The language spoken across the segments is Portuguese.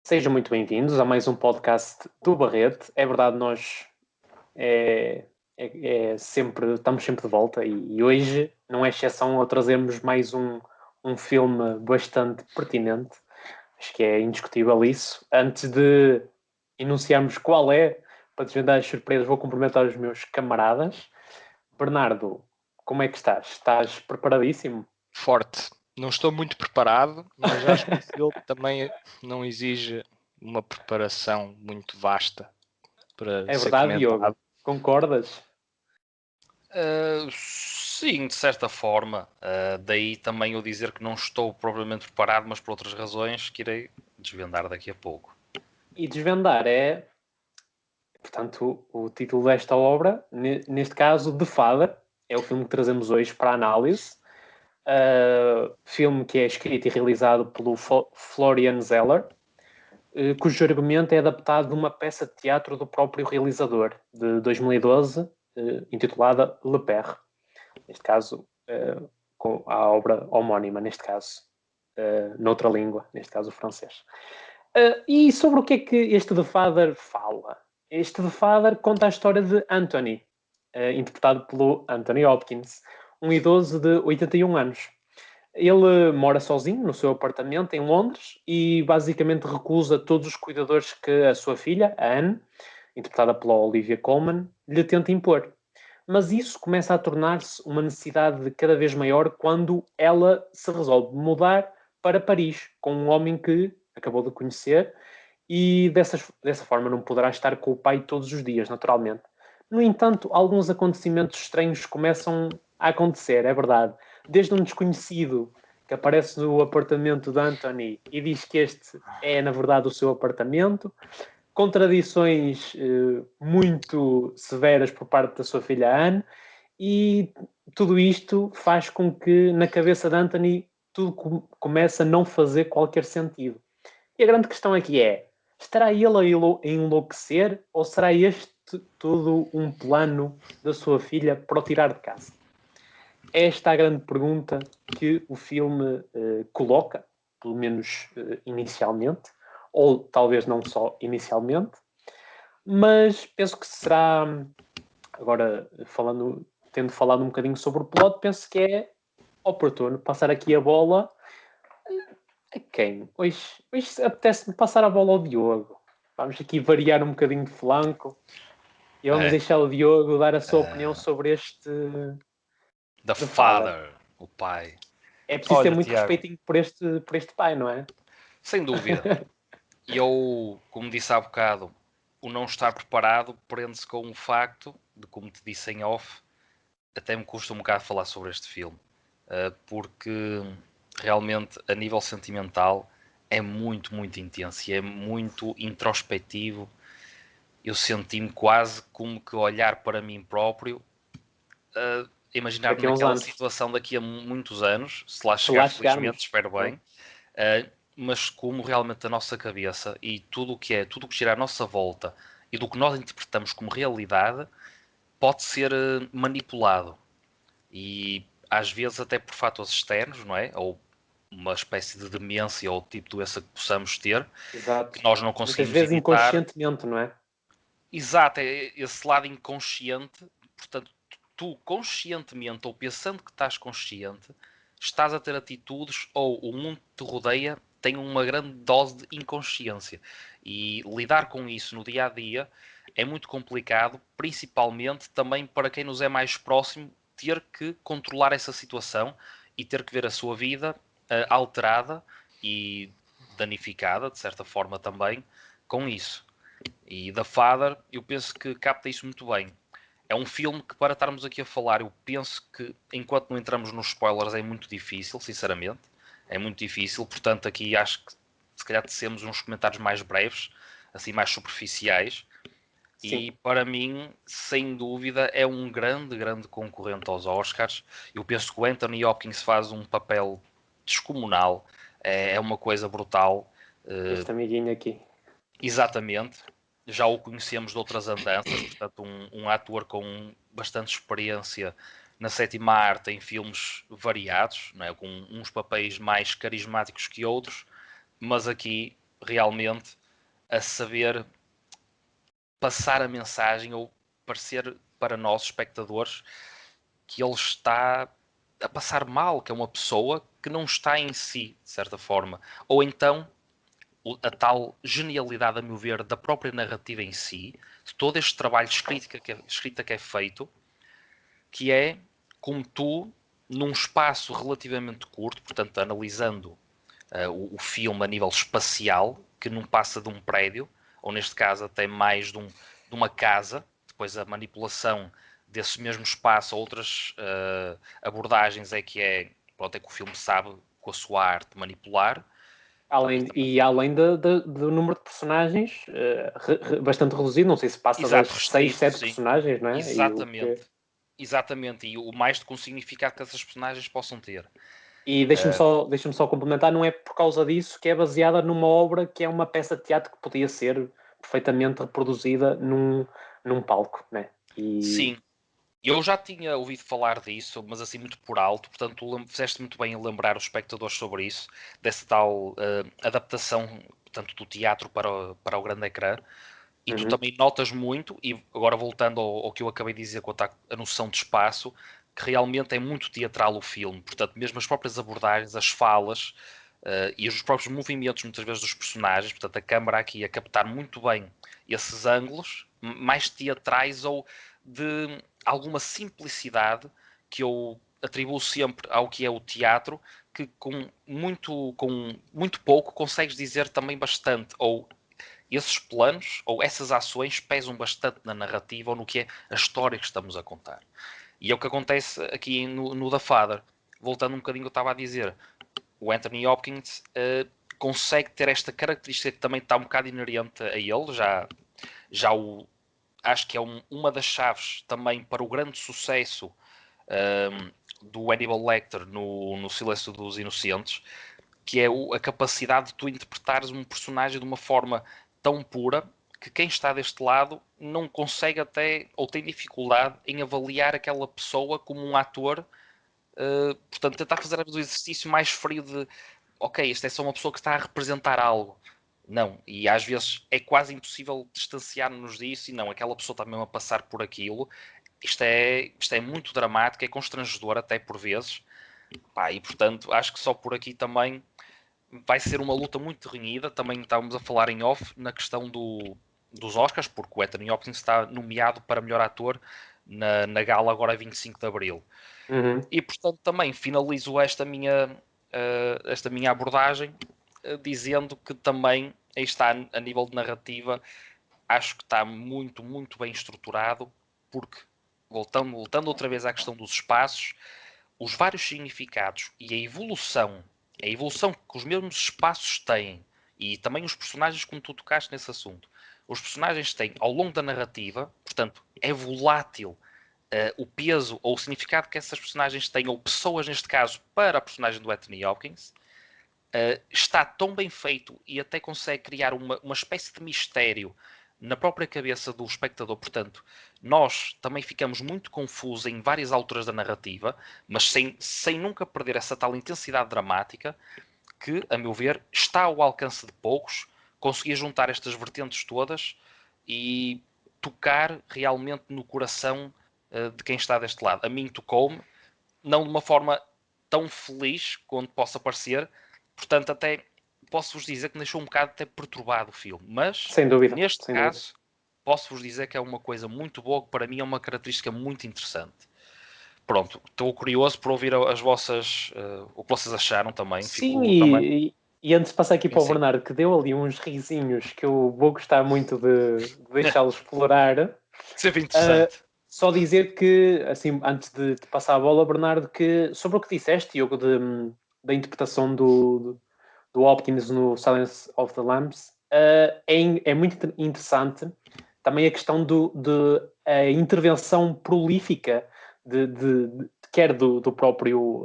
Sejam muito bem-vindos a mais um podcast do Barrete. É verdade, nós estamos sempre de volta e hoje não é exceção ao trazermos mais um filme bastante pertinente. Acho que é indiscutível isso. Antes de enunciarmos qual é, para desvendar as surpresas, vou cumprimentar os meus camaradas. Bernardo, como é que estás? Estás preparadíssimo? Forte. Não estou muito preparado, mas acho que o filme também não exige uma preparação muito vasta para É ser verdade, Diogo? comentado. Concordas? Sim, de certa forma. Daí também eu dizer que não estou propriamente preparado, mas por outras razões que irei desvendar daqui a pouco. E desvendar é, portanto, o título desta obra, neste caso, The Father, é o filme que trazemos hoje para a análise. Filme que é escrito e realizado pelo Florian Zeller, cujo argumento é adaptado de uma peça de teatro do próprio realizador, de 2012, intitulada Le Père. Neste caso, com a obra homónima, neste caso, noutra língua, neste caso o francês. E sobre o que é que este The Father fala? Este The Father conta a história de Anthony, interpretado pelo Anthony Hopkins, um idoso de 81 anos. Ele mora sozinho no seu apartamento em Londres e basicamente recusa todos os cuidadores que a sua filha, a Anne, interpretada pela Olivia Colman, lhe tenta impor. Mas isso começa a tornar-se uma necessidade cada vez maior quando ela se resolve mudar para Paris com um homem que acabou de conhecer e dessa forma não poderá estar com o pai todos os dias, naturalmente. No entanto, alguns acontecimentos estranhos começam a acontecer, é verdade. Desde um desconhecido que aparece no apartamento de Anthony e diz que este é, na verdade, o seu apartamento, contradições muito severas por parte da sua filha Anne, e tudo isto faz com que, na cabeça de Anthony, tudo comece a não fazer qualquer sentido. E a grande questão aqui é: estará ele a enlouquecer ou será este tudo um plano da sua filha para o tirar de casa? Esta é a grande pergunta que o filme coloca, pelo menos inicialmente, ou talvez não só inicialmente, mas penso que será, agora tendo falado um bocadinho sobre o plot, penso que é oportuno passar aqui a bola a quem? Hoje apetece-me passar a bola ao Diogo. Vamos aqui variar um bocadinho de flanco e vamos É, deixar o Diogo dar a sua opinião sobre este The The Father. Father, o pai. É preciso ter Olha, muito Tiago, respeitinho por este pai, não é? sem dúvida. E eu, como disse há bocado, o não estar preparado prende-se com o facto de, como te disse em off, até me custa um bocado falar sobre este filme, porque realmente, a nível sentimental, é muito, muito intenso e é muito introspectivo. Eu senti-me quase como que olhar para mim próprio, imaginar-me Daqui a uns naquela anos. situação daqui a muitos anos, se lá Se chegar lá felizmente, chegarmos. espero Né? bem, mas como realmente a nossa cabeça e tudo o que é, tudo o que gira à nossa volta e do que nós interpretamos como realidade pode ser manipulado e às vezes até por fatores externos, não é? Ou uma espécie de demência ou tipo de doença que possamos ter, Exato. que nós não Muitas conseguimos vezes evitar. inconscientemente, não é? Exato, é esse lado inconsciente, portanto, tu conscientemente ou pensando que estás consciente, estás a ter atitudes ou o mundo que te rodeia tem uma grande dose de inconsciência. E lidar com isso no dia a dia é muito complicado, principalmente também para quem nos é mais próximo, ter que controlar essa situação e ter que ver a sua vida alterada e danificada, de certa forma também, com isso. E The Father, eu penso que capta isso muito bem. É um filme que, para estarmos aqui a falar, eu penso que, enquanto não entramos nos spoilers, é muito difícil, sinceramente. É muito difícil, portanto, aqui acho que se calhar tecemos uns comentários mais breves, assim, mais superficiais. Sim. E para mim, sem dúvida, é um grande, grande concorrente aos Oscars. Eu penso que o Anthony Hopkins faz um papel descomunal, é uma coisa brutal. Este amiguinho aqui. Exatamente, já o conhecemos de outras andanças, portanto, um ator com bastante experiência na sétima arte em filmes variados, não é? Com uns papéis mais carismáticos que outros, mas aqui realmente a saber passar a mensagem ou parecer para nós, espectadores, que ele está a passar mal, que é uma pessoa que não está em si, de certa forma. Ou então, a tal genialidade, a meu ver, da própria narrativa em si, de todo este trabalho de escrita que é feito, que é como tu, num espaço relativamente curto, portanto, analisando o filme a nível espacial, que não passa de um prédio, ou neste caso até mais de uma casa, depois a manipulação desse mesmo espaço, outras abordagens pronto, é que o filme sabe, com a sua arte, manipular. Além do número de personagens bastante reduzido, não sei se passa das Exato, 6, restrito, 7 sim. personagens, não é? Exatamente. Exatamente, e o mais com o significado que essas personagens possam ter. E deixa-me só complementar, não é por causa disso que é baseada numa obra que é uma peça de teatro que podia ser perfeitamente reproduzida num palco, né? Sim, eu já tinha ouvido falar disso, mas assim muito por alto, portanto fizeste muito bem em lembrar os espectadores sobre isso, dessa tal adaptação, portanto, do teatro para o grande ecrã. E tu também notas muito, e agora voltando ao que eu acabei de dizer quanto à noção de espaço, que realmente é muito teatral o filme. Portanto, mesmo as próprias abordagens, as falas e os próprios movimentos, muitas vezes, dos personagens, portanto, a câmara aqui a captar muito bem esses ângulos, mais teatrais ou de alguma simplicidade que eu atribuo sempre ao que é o teatro, que com muito pouco consegues dizer também bastante, ou esses planos ou essas ações pesam bastante na narrativa ou no que é a história que estamos a contar. E é o que acontece aqui no The Father. Voltando um bocadinho ao que eu estava a dizer, o Anthony Hopkins consegue ter esta característica que também está um bocado inerente a ele, acho que é uma das chaves também para o grande sucesso do Hannibal Lecter no Silêncio dos Inocentes, que é a capacidade de tu interpretares um personagem de uma forma tão pura que quem está deste lado não consegue até, ou tem dificuldade em avaliar aquela pessoa como um ator. Portanto, tentar fazer o exercício mais frio de ok, esta é só uma pessoa que está a representar algo. Não, e às vezes é quase impossível distanciar-nos disso e não, aquela pessoa está mesmo a passar por aquilo. Isto é muito dramático, é constrangedor até por vezes. Pá, e portanto, acho que só por aqui também vai ser uma luta muito renhida. Também estávamos a falar em off na questão dos Oscars, porque o Anthony Hopkins está nomeado para melhor ator na gala agora 25 de Abril. E portanto também finalizo esta minha abordagem dizendo que também aí está a nível de narrativa, acho que está muito, muito bem estruturado, porque voltando outra vez à questão dos espaços, os vários significados e a evolução que os mesmos espaços têm, e também os personagens, como tu tocaste nesse assunto, os personagens têm ao longo da narrativa, portanto, é volátil o peso ou o significado que essas personagens têm, ou pessoas neste caso, para a personagem do Anthony Hopkins, está tão bem feito e até consegue criar uma espécie de mistério na própria cabeça do espectador. Portanto, nós também ficamos muito confusos em várias alturas da narrativa, mas sem nunca perder essa tal intensidade dramática que, a meu ver, está ao alcance de poucos, conseguir juntar estas vertentes todas e tocar realmente no coração de quem está deste lado. A mim tocou-me, não de uma forma tão feliz quanto possa parecer, portanto até posso-vos dizer que me deixou um bocado até perturbado o filme, mas Sem dúvida, neste sem dúvida. caso posso-vos dizer que é uma coisa muito boa, que para mim é uma característica muito interessante. Pronto, estou curioso por ouvir as vossas, o que vocês acharam também. Sim, Fico também. e antes de passar aqui Sim, para o sim. Bernardo, que deu ali uns risinhos que eu vou gostar muito de deixá-lo explorar, Sempre uh, interessante. só dizer que, assim, antes de passar a bola, Bernardo, que sobre o que disseste, Diogo, da interpretação do Hopkins no Silence of the Lambs, é muito interessante também a questão de a intervenção prolífica quer do próprio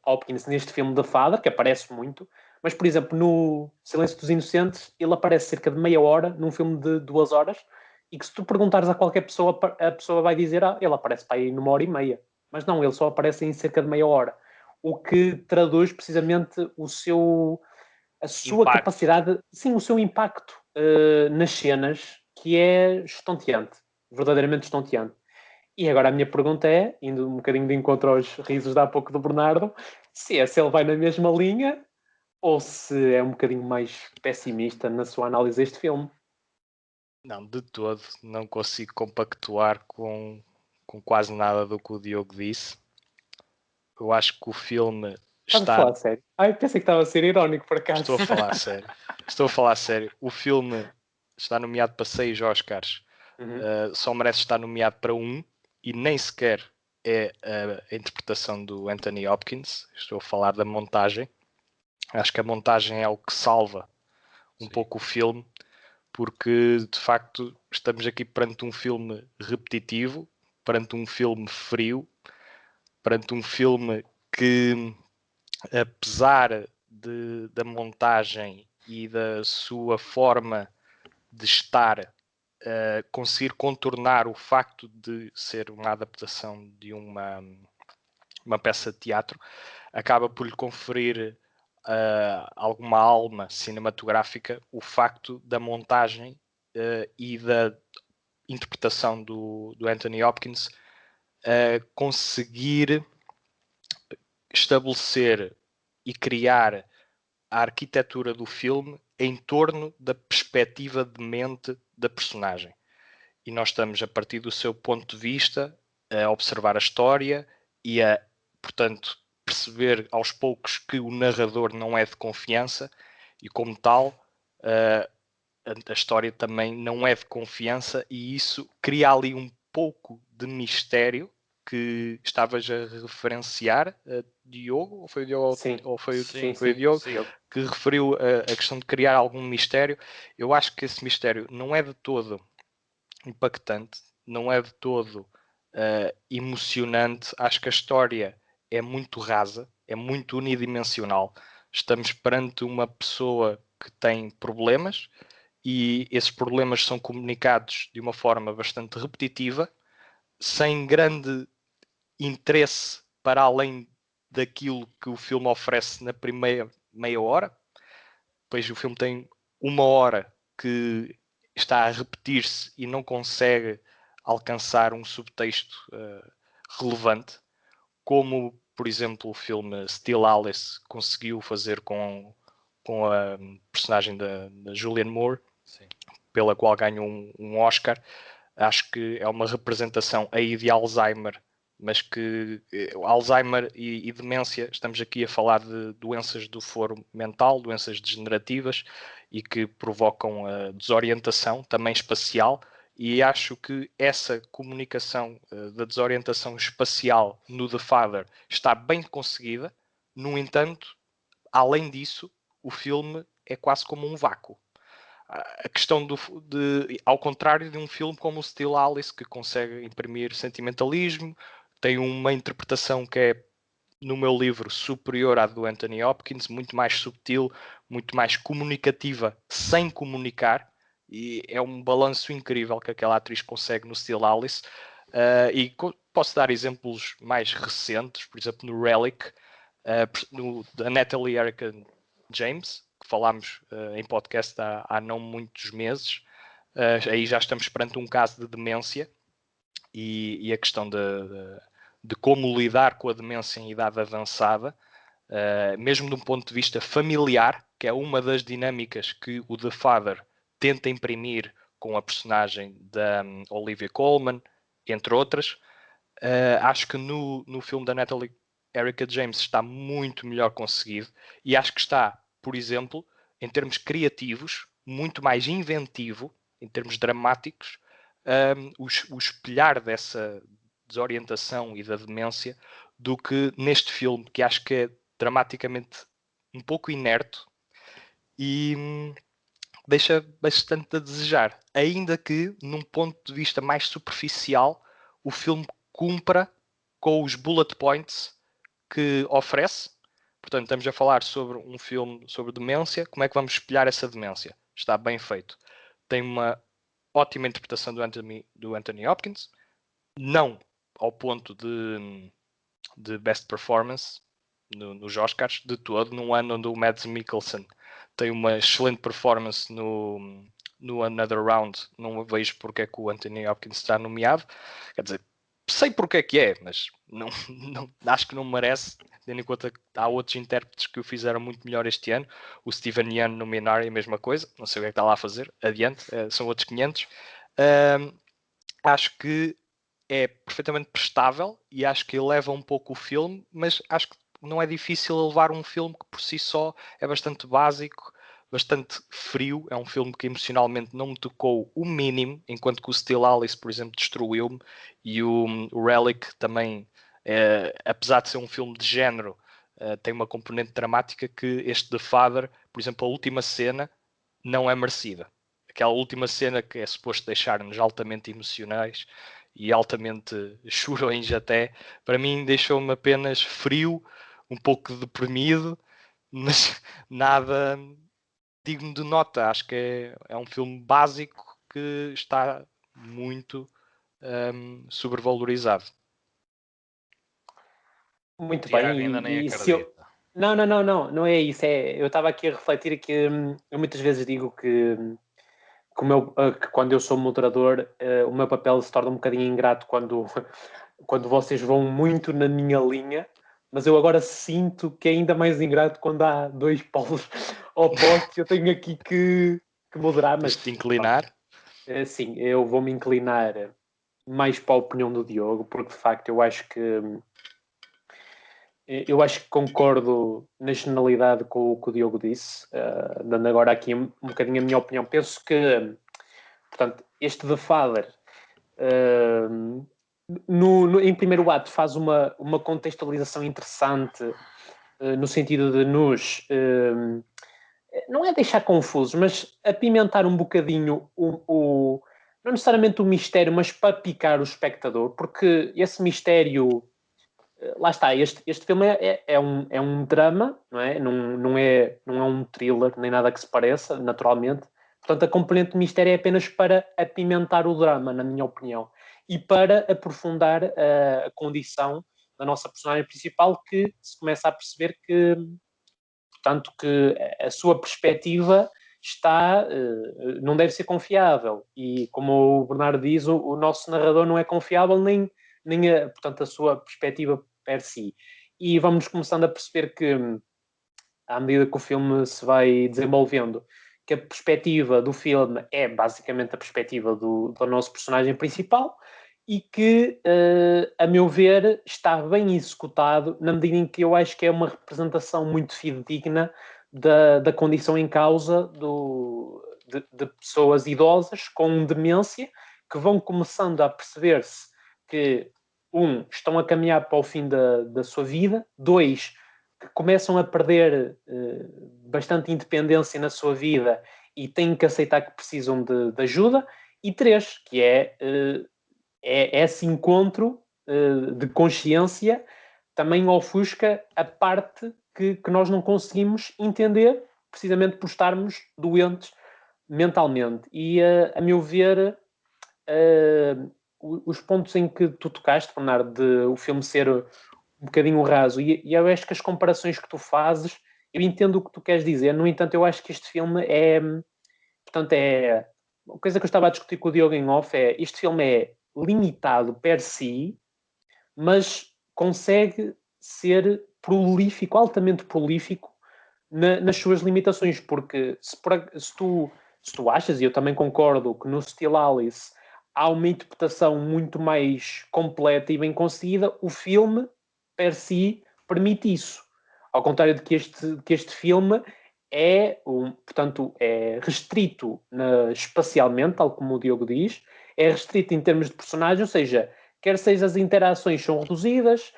Hopkins neste filme The Father, que aparece muito, mas, por exemplo, no Silêncio dos Inocentes, ele aparece cerca de meia hora num filme de 2 horas, e que se tu perguntares a qualquer pessoa, a pessoa vai dizer, ele aparece para aí numa hora e meia. Mas não, ele só aparece em cerca de meia hora. O que traduz precisamente a sua capacidade, sim, o seu impacto nas cenas, que é estonteante, verdadeiramente estonteante. E agora a minha pergunta é, indo um bocadinho de encontro aos risos de há pouco do Bernardo, se ele vai na mesma linha ou se é um bocadinho mais pessimista na sua análise deste filme. Não, de todo. Não consigo compactuar com quase nada do que o Diogo disse. Eu acho que o filme Estás a falar sério? Ai, pensei que estava a ser irónico, por acaso. Estou a falar sério. Estou a falar sério. O filme está nomeado para 6 Oscars. Só merece estar nomeado para um e nem sequer é a interpretação do Anthony Hopkins. Estou a falar da montagem. Acho que a montagem é o que salva um pouco o filme, porque de facto estamos aqui perante um filme repetitivo, perante um filme frio, perante um filme que, apesar da montagem e da sua forma de estar, conseguir contornar o facto de ser uma adaptação de uma peça de teatro, acaba por lhe conferir alguma alma cinematográfica o facto da montagem e da interpretação do Anthony Hopkins conseguir estabelecer e criar a arquitetura do filme em torno da perspectiva de mente da personagem. E nós estamos, a partir do seu ponto de vista, a observar a história e a, portanto, perceber aos poucos que o narrador não é de confiança e, como tal, a história também não é de confiança, e isso cria ali um pouco de mistério que estavas a referenciar, Diogo, ou foi o Diogo, Sim. ou foi, Sim, foi o Diogo, sim. que referiu a questão de criar algum mistério. Eu acho que esse mistério não é de todo impactante, não é de todo emocionante. Acho que a história é muito rasa, é muito unidimensional. Estamos perante uma pessoa que tem problemas e esses problemas são comunicados de uma forma bastante repetitiva, sem grande interesse para além daquilo que o filme oferece na primeira meia hora. Depois o filme tem uma hora que está a repetir-se e não consegue alcançar um subtexto relevante, como, por exemplo, o filme Still Alice conseguiu fazer com a personagem da Julianne Moore. Sim. Pela qual ganhou um Oscar. Acho que é uma representação aí de Alzheimer, mas que Alzheimer e demência, estamos aqui a falar de doenças do foro mental, doenças degenerativas e que provocam desorientação, também espacial, e acho que essa comunicação da desorientação espacial no The Father está bem conseguida. No entanto, além disso, o filme é quase como um vácuo. A questão ao contrário de um filme como o Still Alice, que consegue imprimir sentimentalismo, tem uma interpretação que é, no meu livro, superior à do Anthony Hopkins, muito mais subtil, muito mais comunicativa, sem comunicar, e é um balanço incrível que aquela atriz consegue no Still Alice. E posso dar exemplos mais recentes, por exemplo, no Relic, da Natalie Erica James, que falámos em podcast há não muitos meses. Aí já estamos perante um caso de demência e a questão de como lidar com a demência em idade avançada, mesmo de um ponto de vista familiar, que é uma das dinâmicas que o The Father tenta imprimir com a personagem da Olivia Colman, entre outras. Acho que no filme da Natalie Erica James está muito melhor conseguido, e acho que está, por exemplo, em termos criativos, muito mais inventivo, em termos dramáticos, o espelhar dessa desorientação e da demência do que neste filme, que acho que é dramaticamente um pouco inerte e deixa bastante a desejar, ainda que num ponto de vista mais superficial o filme cumpra com os bullet points que oferece. Portanto, estamos a falar sobre um filme sobre demência. Como é que vamos espelhar essa demência? Está bem feito. Tem uma ótima interpretação do Anthony Hopkins. Não ao ponto de best performance nos Oscars, de todo, num ano onde o Mads Mikkelsen tem uma excelente performance no Another Round. Não vejo porque é que o Anthony Hopkins está nomeado. Quer dizer, sei porque é que é, mas acho que não merece, tendo em conta que há outros intérpretes que o fizeram muito melhor este ano. O Steven Yeun no Minari, a mesma coisa. Não sei o que é que está lá a fazer. Adiante, são outros 500. Acho que é perfeitamente prestável e acho que eleva um pouco o filme, mas acho que não é difícil elevar um filme que por si só é bastante básico, bastante frio. É um filme que emocionalmente não me tocou o mínimo, enquanto que o Still Alice, por exemplo, destruiu-me, e o Relic também, apesar de ser um filme de género, tem uma componente dramática que este The Father, por exemplo, a última cena não é merecida. Aquela última cena que é suposto deixar-nos altamente emocionais e altamente chorões até, para mim deixou-me apenas frio, um pouco deprimido, mas nada digno de nota. Acho que é um filme básico que está muito sobrevalorizado. Muito Tiago bem, ainda nem e se eu... acredita. Não é isso. Eu estava aqui a refletir que eu muitas vezes digo que quando eu sou moderador, o meu papel se torna um bocadinho ingrato quando vocês vão muito na minha linha, mas eu agora sinto que é ainda mais ingrato quando há dois polos opostos. Eu tenho aqui que moderar, mas Tens de te inclinar. sim, eu vou me inclinar mais para a opinião do Diogo, porque de facto eu acho que concordo na generalidade com o que o Diogo disse, dando agora aqui um bocadinho a minha opinião. Penso que, portanto, este The Father, em primeiro ato, faz uma contextualização interessante, no sentido de nos, não é deixar confusos, mas apimentar um bocadinho não necessariamente o mistério, mas para picar o espectador, porque esse mistério, lá está, este filme é um drama, não é? Não é um thriller, nem nada que se pareça, naturalmente. Portanto, a componente de mistério é apenas para apimentar o drama, na minha opinião, e para aprofundar a condição da nossa personagem principal, que se começa a perceber que, portanto, que a sua perspectiva não deve ser confiável. E, como o Bernardo diz, o nosso narrador não é confiável, portanto, a sua perspectiva per si. E vamos começando a perceber que, à medida que o filme se vai desenvolvendo, que a perspectiva do filme é basicamente a perspectiva do nosso personagem principal, e que, a meu ver, está bem executado, na medida em que eu acho que é uma representação muito fidedigna da condição em causa de pessoas idosas com demência, que vão começando a perceber-se que, estão a caminhar para o fim da sua vida; dois, que começam a perder bastante independência na sua vida e têm que aceitar que precisam de ajuda; e três, que é esse encontro de consciência também ofusca a parte que nós não conseguimos entender, precisamente por estarmos doentes mentalmente. E, a meu ver, os pontos em que tu tocaste, Bernardo, de o filme ser um bocadinho raso, e eu acho que as comparações que tu fazes, eu entendo o que tu queres dizer. No entanto, eu acho que este filme portanto, uma coisa que eu estava a discutir com o Diogo em off, este filme é limitado per si, mas consegue ser prolífico, altamente prolífico nas suas limitações, porque se tu achas, e eu também concordo, que no Still Alice há uma interpretação muito mais completa e bem conseguida, o filme per si permite isso. Ao contrário de que este filme portanto, é restrito espacialmente, tal como o Diogo diz, é restrito em termos de personagem, ou seja, quer seja as interações são reduzidas,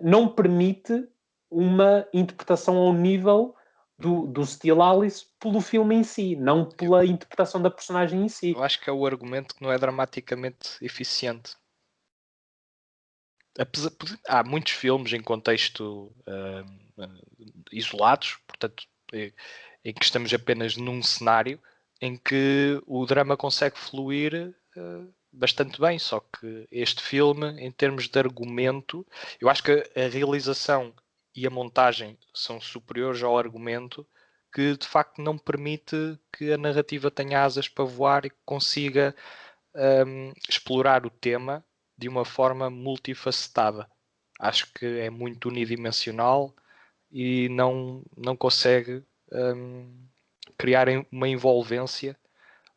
não permite uma interpretação ao nível do Still Alice pelo filme em si, não pela interpretação da personagem em si. Eu acho que é o argumento que não é dramaticamente eficiente. Há muitos filmes em contexto isolados, portanto, em que estamos apenas num cenário em que o drama consegue fluir bastante bem, só que este filme, em termos de argumento, eu acho que a realização e a montagem são superiores ao argumento, que de facto não permite que a narrativa tenha asas para voar e que consiga explorar o tema de uma forma multifacetada. Acho que é muito unidimensional e não consegue criar uma envolvência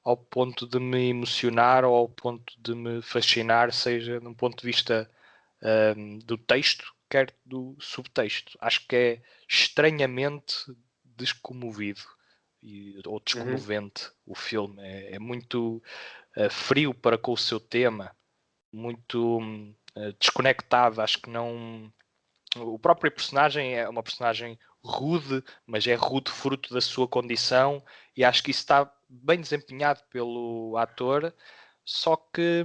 ao ponto de me emocionar ou ao ponto de me fascinar, seja num ponto de vista do texto, quer do subtexto. Acho que é estranhamente descomovido ou descomovente o filme. É muito frio para com o seu tema, muito desconectado. Acho que não. O próprio personagem é uma personagem rude, mas é rude fruto da sua condição, e acho que isso está bem desempenhado pelo ator. Só que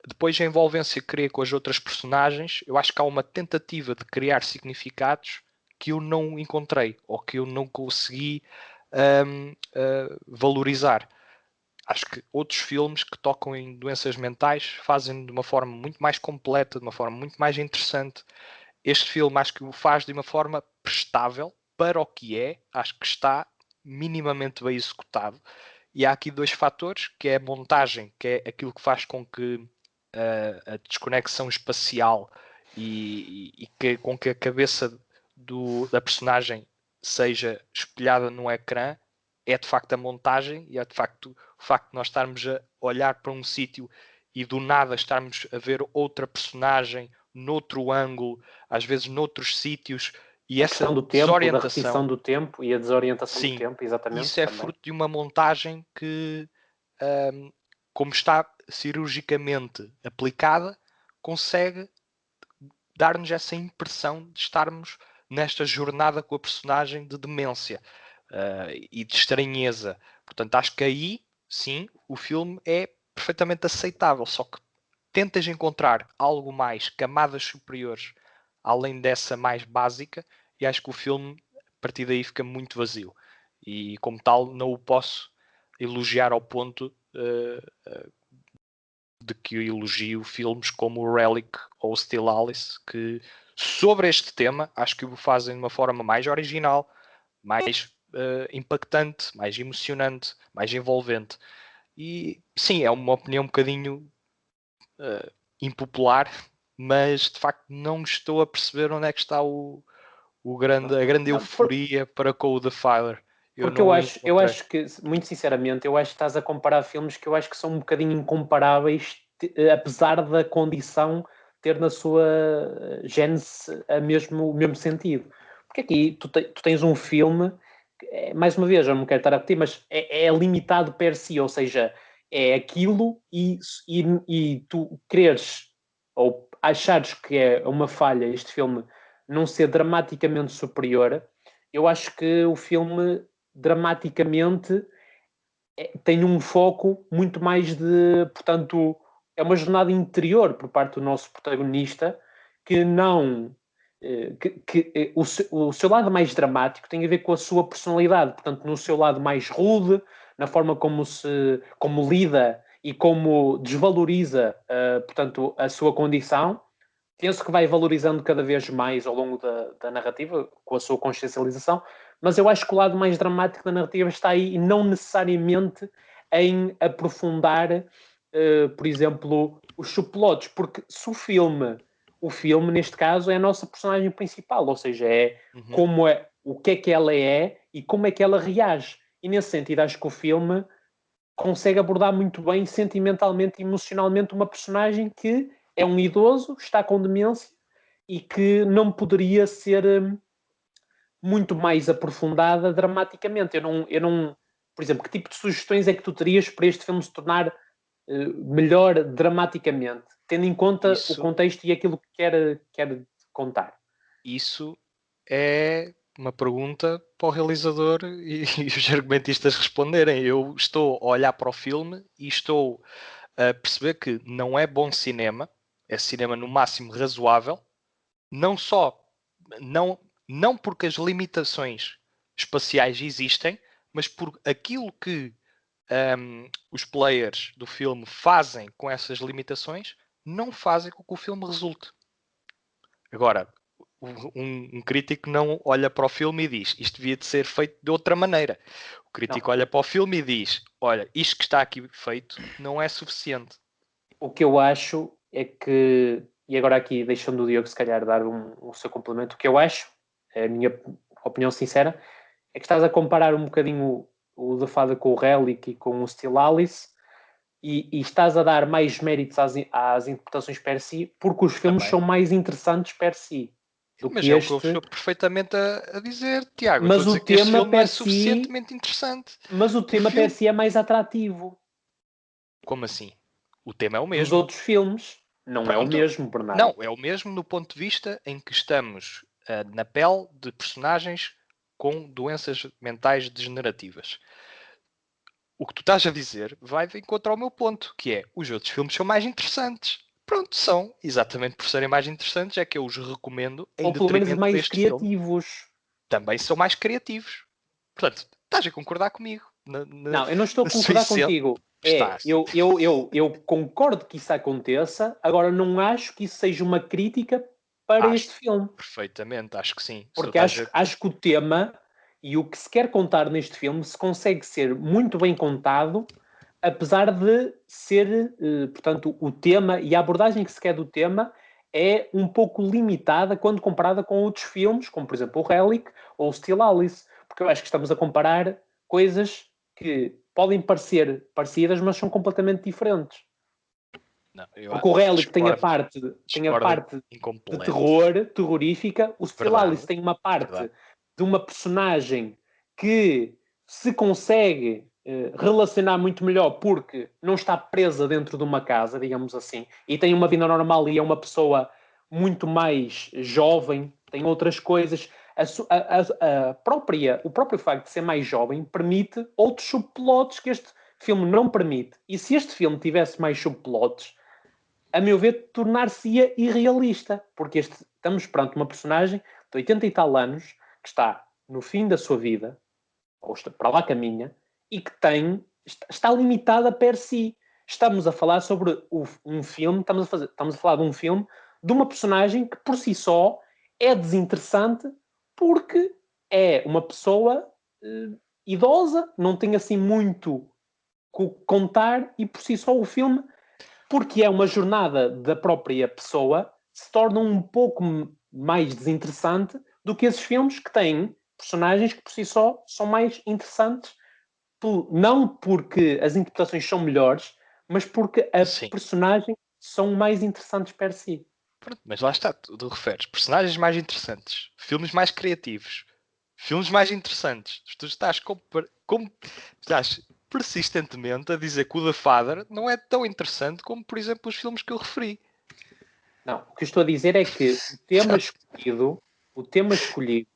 depois a envolvência que cria com as outras personagens, eu acho que há uma tentativa de criar significados que eu não encontrei ou que eu não consegui valorizar. Acho que outros filmes que tocam em doenças mentais fazem de uma forma muito mais completa, de uma forma muito mais interessante. Este filme acho que o faz de uma forma prestável para o que é. Acho que está minimamente bem executado. E há aqui dois fatores, que é a montagem, que é aquilo que faz com que a desconexão espacial com que a cabeça da personagem seja espelhada no ecrã, é de facto a montagem e é de facto o facto de nós estarmos a olhar para um sítio e do nada estarmos a ver outra personagem noutro ângulo, às vezes noutros sítios, e A essa questão do tempo, da repetição desorientação, do tempo e a desorientação do sim, tempo, exatamente, isso é também. fruto de uma montagem que, como está cirurgicamente aplicada, consegue dar-nos essa impressão de estarmos nesta jornada com a personagem de demência e de estranheza. Portanto, acho que aí, sim, o filme é perfeitamente aceitável, só que tentas encontrar algo mais, camadas superiores, além dessa mais básica, e acho que o filme, a partir daí, fica muito vazio. E, como tal, não o posso elogiar ao ponto de que eu elogio filmes como o Relic ou Still Alice, que sobre este tema acho que o fazem de uma forma mais original, mais impactante, mais emocionante, mais envolvente. E sim, é uma opinião um bocadinho impopular, mas de facto não estou a perceber onde é que está a grande Não, euforia para com o The Filer. Eu porque não o eu encontrei. acho que, muito sinceramente, eu acho que estás a comparar filmes que eu acho que são um bocadinho incomparáveis, apesar da condição ter na sua gênese o mesmo sentido. Porque aqui tu tens um filme, mais uma vez, eu não quero estar a repetir, mas é limitado per si, ou seja, é aquilo e tu quereres ou achares que é uma falha este filme não ser dramaticamente superior, eu acho que o filme dramaticamente tem um foco muito mais de, portanto, é uma jornada interior por parte do nosso protagonista que não o seu lado mais dramático tem a ver com a sua personalidade, portanto, no seu lado mais rude, na forma como lida e como desvaloriza, portanto, a sua condição. Penso que vai valorizando cada vez mais ao longo da narrativa, com a sua consciencialização, mas eu acho que o lado mais dramático da narrativa está aí e não necessariamente em aprofundar, por exemplo, os subplots, porque se o filme, neste caso, é a nossa personagem principal, ou seja, é como é, o que ela é e como é que ela reage. E nesse sentido, acho que o filme consegue abordar muito bem sentimentalmente e emocionalmente uma personagem que é um idoso, está com demência e que não poderia ser muito mais aprofundada dramaticamente. Eu não, por exemplo, que tipo de sugestões é que tu terias para este filme se tornar melhor dramaticamente, tendo em conta o Isso, contexto e aquilo que quer contar? isso é uma pergunta para o realizador e os argumentistas responderem. Eu estou a olhar para o filme e estou a perceber que não é bom cinema, é cinema no máximo razoável, não só não, não porque as limitações espaciais existem, mas por aquilo que os players do filme fazem com essas limitações, não fazem com que o filme resulte. Agora, um crítico não olha para o filme e diz isto devia de ser feito de outra maneira. O crítico olha para o filme e diz, olha, isto que está aqui feito não é suficiente. O que eu acho é que, e agora aqui deixando o Diogo se calhar dar o seu complemento, o que eu acho, é a minha opinião sincera, é que estás a comparar um bocadinho o The Father com o Relic e com o Still Alice e estás a dar mais méritos às interpretações per si porque os filmes Também. são mais interessantes per si do Mas que é este. o que eu estou perfeitamente a dizer, Tiago. Mas Eu estou a dizer o que este tema filme não é per si, suficientemente interessante. mas o tema per si é mais atrativo Como assim? O tema é o dos mesmo. outros filmes. Não é o Pronto. mesmo, Bernardo. Não, é o mesmo no ponto de vista em que estamos na pele de personagens com doenças mentais degenerativas. O que tu estás a dizer vai de encontro ao meu ponto, que é os outros filmes são mais interessantes. Pronto, são. Exatamente por serem mais interessantes é que eu os recomendo em Ou pelo menos detrimento mais deste filme. criativos. Também são mais criativos. Portanto, estás a concordar comigo. Não, eu não estou a concordar contigo. Estás. Eu concordo que isso aconteça, agora não acho que isso seja uma crítica para este filme. Perfeitamente, acho que sim. Porque acho que o tema e o que se quer contar neste filme se consegue ser muito bem contado, apesar de ser, portanto, o tema e a abordagem que se quer do tema é um pouco limitada quando comparada com outros filmes, como por exemplo o Relic ou o Still Alice, porque eu acho que estamos a comparar coisas que podem parecer parecidas, mas são completamente diferentes. Não, Porque o Relic tem a discordo parte de incompleto. terror, terrorífica. O Still Verdade. Alice tem uma parte Verdade. de uma personagem que se consegue relacionar muito melhor porque não está presa dentro de uma casa, digamos assim, e tem uma vida normal e é uma pessoa muito mais jovem, tem outras coisas. O próprio facto de ser mais jovem permite outros subplots que este filme não permite. E se este filme tivesse mais subplots, a meu ver, tornar-se-ia irrealista, porque estamos perante uma personagem de 80 e tal anos que está no fim da sua vida, ou está para lá caminha, e que está limitada per si. Estamos a falar sobre um filme, estamos a falar de um filme de uma personagem que por si só é desinteressante porque é uma pessoa idosa, não tem assim muito contar e por si só o filme, porque é uma jornada da própria pessoa, se torna um pouco mais desinteressante do que esses filmes que têm personagens que por si só são mais interessantes, não porque as interpretações são melhores, mas porque as personagens são mais interessantes per si. Pronto, mas lá está, tu referes personagens mais interessantes, filmes mais criativos, filmes mais interessantes. Tu estás persistentemente a dizer que o The Father não é tão interessante como, por exemplo, os filmes que eu referi. Não, o que eu estou a dizer é que o tema escolhido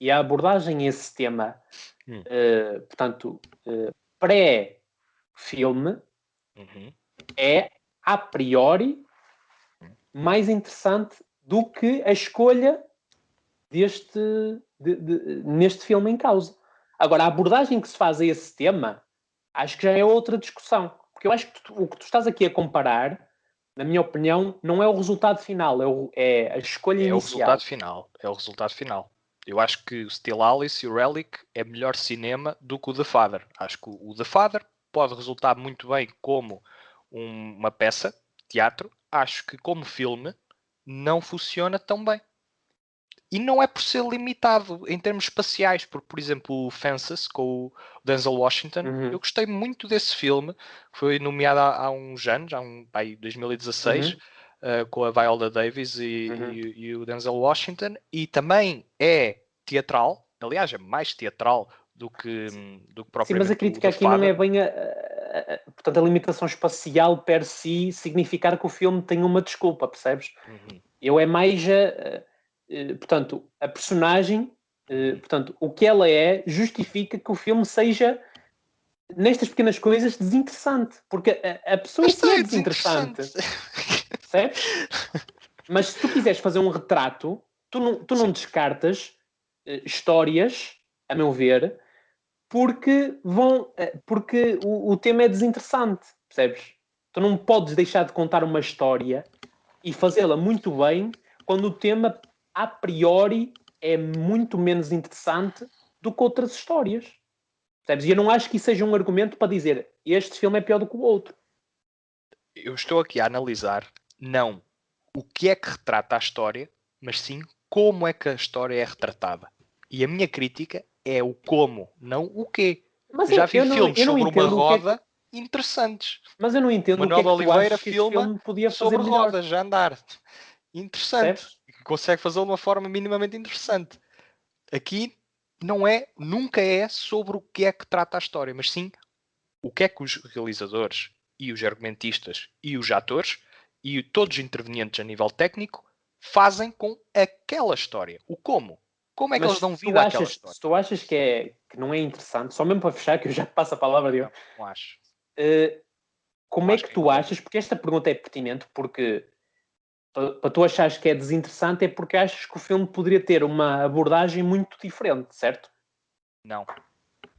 e a abordagem a esse tema, portanto, pré-filme, é a priori mais interessante do que a escolha neste filme em causa. Agora, a abordagem que se faz a esse tema, acho que já é outra discussão. Porque eu acho que o que tu estás aqui a comparar, na minha opinião, não é o resultado final, é a escolha inicial. É o resultado final. Eu acho que o Still Alice e o Relic é melhor cinema do que o The Father. Acho que o The Father pode resultar muito bem como uma peça de teatro. Acho que como filme não funciona tão bem. E não é por ser limitado em termos espaciais, porque, por exemplo, o Fences com o Denzel Washington, eu gostei muito desse filme, foi nomeado há uns anos, em 2016, com a Viola Davis e o Denzel Washington, e também é teatral, aliás, é mais teatral do que propriamente. Sim, mas a crítica aqui não é bem portanto, a limitação espacial per si significar que o filme tem uma desculpa, percebes? Eu é mais portanto, a personagem, portanto, o que ela é justifica que o filme seja nestas pequenas coisas desinteressante, porque a pessoa em si é desinteressante, certo? Mas se tu quiseres fazer um retrato, tu não descartas histórias, a meu ver, porque o tema é desinteressante, percebes? Tu não podes deixar de contar uma história e fazê-la muito bem quando o tema a priori, é muito menos interessante do que outras histórias. Percebes? E eu não acho que isso seja um argumento para dizer este filme é pior do que o outro. Eu estou aqui a analisar, não o que é que retrata a história, mas sim como é que a história é retratada. E a minha crítica é o como, não o quê. Mas Já vi eu filmes não sobre uma entendo o que é roda interessantes. mas eu não entendo o que é Manuel que tu Oliveira achas que este filma filme podia fazer sobre melhor. rodas a andar. Interessante. Percebes? Consegue fazê-lo de uma forma minimamente interessante. Aqui nunca é sobre o que é que trata a história, mas sim o que é que os realizadores e os argumentistas e os atores e todos os intervenientes a nível técnico fazem com aquela história. O como. Como é que Mas eles dão vida àquela história? se tu achas que não é interessante, só mesmo para fechar, que eu já te passo a palavra, Diogo, Não acho. como Não é acho que que é tu achas, porque esta pergunta é pertinente, porque para tu achares que é desinteressante é porque achas que o filme poderia ter uma abordagem muito diferente, certo? Não.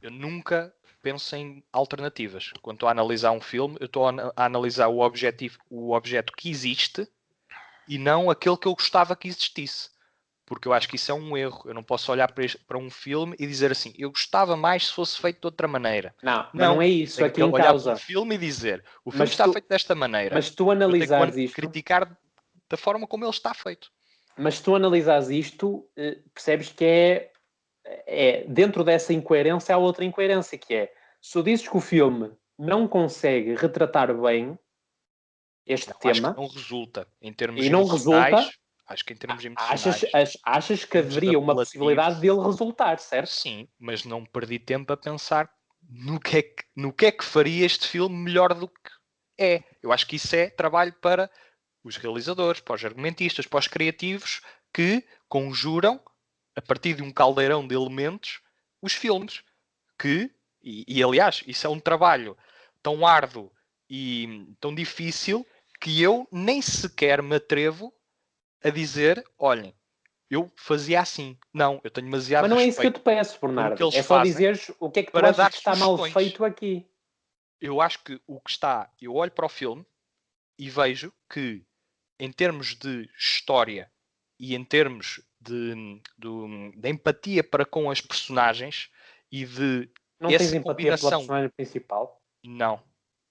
Eu nunca penso em alternativas. Quando estou a analisar um filme, eu estou a analisar o objeto que existe e não aquele que eu gostava que existisse. Porque eu acho que isso é um erro. Eu não posso olhar para um filme e dizer assim, eu gostava mais se fosse feito de outra maneira. Não, mas não Não. é isso Tenho aqui que em olhar para um causa. filme e dizer, o filme Mas está tu, feito desta maneira. mas tu Eu tenho analisares que isto, criticar da forma como ele está feito. mas tu analisares isto, percebes que dentro dessa incoerência há outra incoerência, que é, se tu dizes que o filme não consegue retratar bem este Não, acho que tema não resulta. Em termos e não resulta, emocionais, acho que em termos achas, emocionais, achas em que termos de haveria uma apelativo, possibilidade dele resultar, certo? sim, mas não perdi tempo a pensar no que é que faria este filme melhor do que é. Eu acho que isso é trabalho para os realizadores, para os argumentistas, para os criativos que conjuram, a partir de um caldeirão de elementos, os filmes. Aliás, isso é um trabalho tão árduo e tão difícil que eu nem sequer me atrevo a dizer, olhem, eu fazia assim. Não, eu tenho demasiado Mas não é isso que eu respeito te peço, pelo que Bernardo. eles É só fazem dizeres o que é que tu para achas dar que está mal sugestões. feito aqui. Eu acho que o que está, eu olho para o filme e vejo que, em termos de história e em termos de empatia para com as personagens e de Não tens essa empatia pela combinação, personagem principal? não,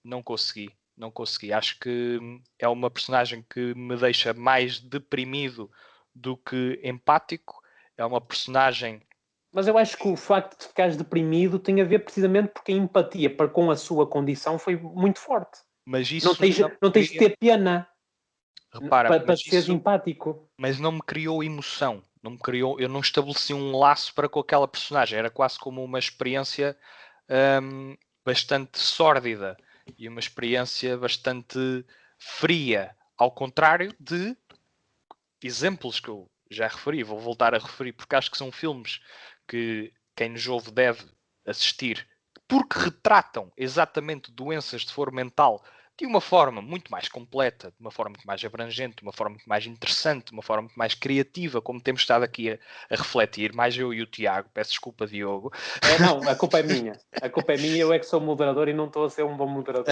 não consegui. Não consegui. Acho que é uma personagem que me deixa mais deprimido do que empático. É uma personagem. Mas eu acho que o facto de ficares deprimido tem a ver precisamente porque a empatia para com a sua condição foi muito forte. Mas isso não me Não tens de cria. ter pena Repara, para mas seres isso. empático. Mas não me criou emoção. Não me criou. Eu não estabeleci um laço para com aquela personagem. Era quase como uma experiência bastante sórdida e uma experiência bastante fria. Ao contrário de exemplos que eu já referi, vou voltar a referir, porque acho que são filmes que quem nos ouve deve assistir, porque retratam exatamente doenças de foro mental de uma forma muito mais completa, de uma forma muito mais abrangente, de uma forma muito mais interessante, de uma forma muito mais criativa, como temos estado aqui a refletir, mais eu e o Tiago, peço desculpa, Diogo. Não, a culpa é minha. A culpa é minha, eu é que sou moderador e não estou a ser um bom moderador.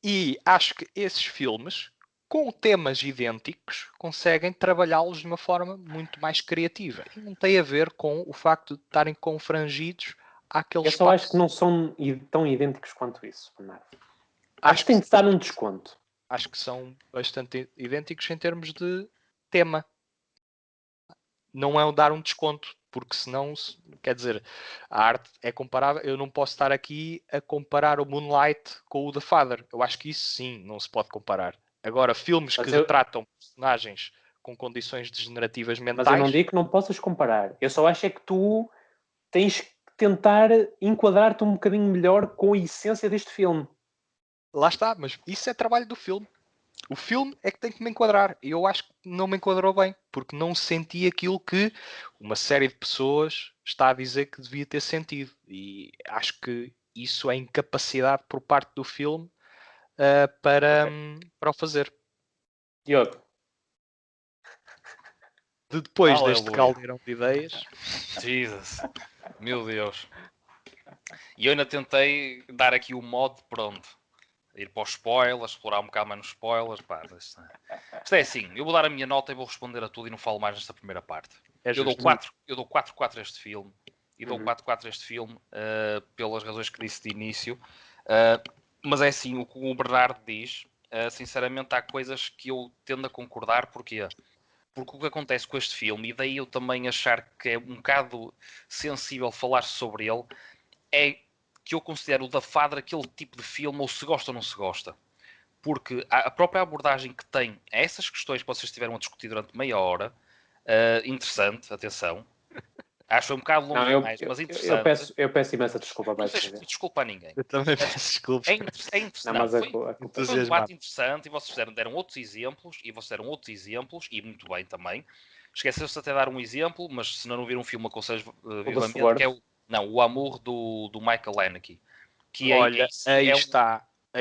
E acho que esses filmes, com temas idênticos, conseguem trabalhá-los de uma forma muito mais criativa. E não tem a ver com o facto de estarem confrangidos àquele Eu só acho que espaço. não são tão idênticos quanto isso, Bernardo. Acho Acho que que, tem de estar um desconto. acho que são bastante idênticos em termos de tema. Não é dar um desconto, porque senão, quer dizer, a arte é comparável. Eu não posso estar aqui a comparar o Moonlight com o The Father. Eu acho que isso sim, não se pode comparar. Agora, filmes que retratam personagens com condições degenerativas Mas eu não mentais, digo que não possas comparar. Eu só acho é que tu tens que tentar enquadrar-te um bocadinho melhor com a essência deste filme. lá está, mas isso é trabalho do filme. O filme é que tem que me enquadrar. E eu acho que não me enquadrou bem, porque não senti aquilo que uma série de pessoas está a dizer que devia ter sentido. E acho que isso é incapacidade por parte do filme para o fazer. Diogo. Depois deste Aleluia. caldeirão de ideias, Jesus. Meu Deus. E eu ainda tentei dar aqui o modo pronto. ir para os spoilers, explorar um bocado mais nos spoilers. Pá, isto é assim, eu vou dar a minha nota e vou responder a tudo e não falo mais nesta primeira parte. Eu dou 4-4 a este filme. E dou 4-4 a este filme pelas razões que disse de início. Mas é assim, o que o Bernardo diz, sinceramente há coisas que eu tendo a concordar. Porquê? Porque o que acontece com este filme, e daí eu também achar que é um bocado sensível falar sobre ele, é que eu considero o Da Father aquele tipo de filme, ou se gosta ou não se gosta. Porque a própria abordagem que tem a essas questões que vocês estiveram a discutir durante meia hora, interessante, atenção. Acho que foi um bocado longo demais, mas interessante. Eu peço imensa desculpa. Não tens de desculpa a ninguém. Eu também peço desculpas. É interessante. Não, mas Foi um debate interessante e vocês deram outros exemplos, e muito bem também. Esqueceu-se até de dar um exemplo, mas se não viram um filme, aconselho vivamente, que é o Amour do Michael Haneke. Que olha, aí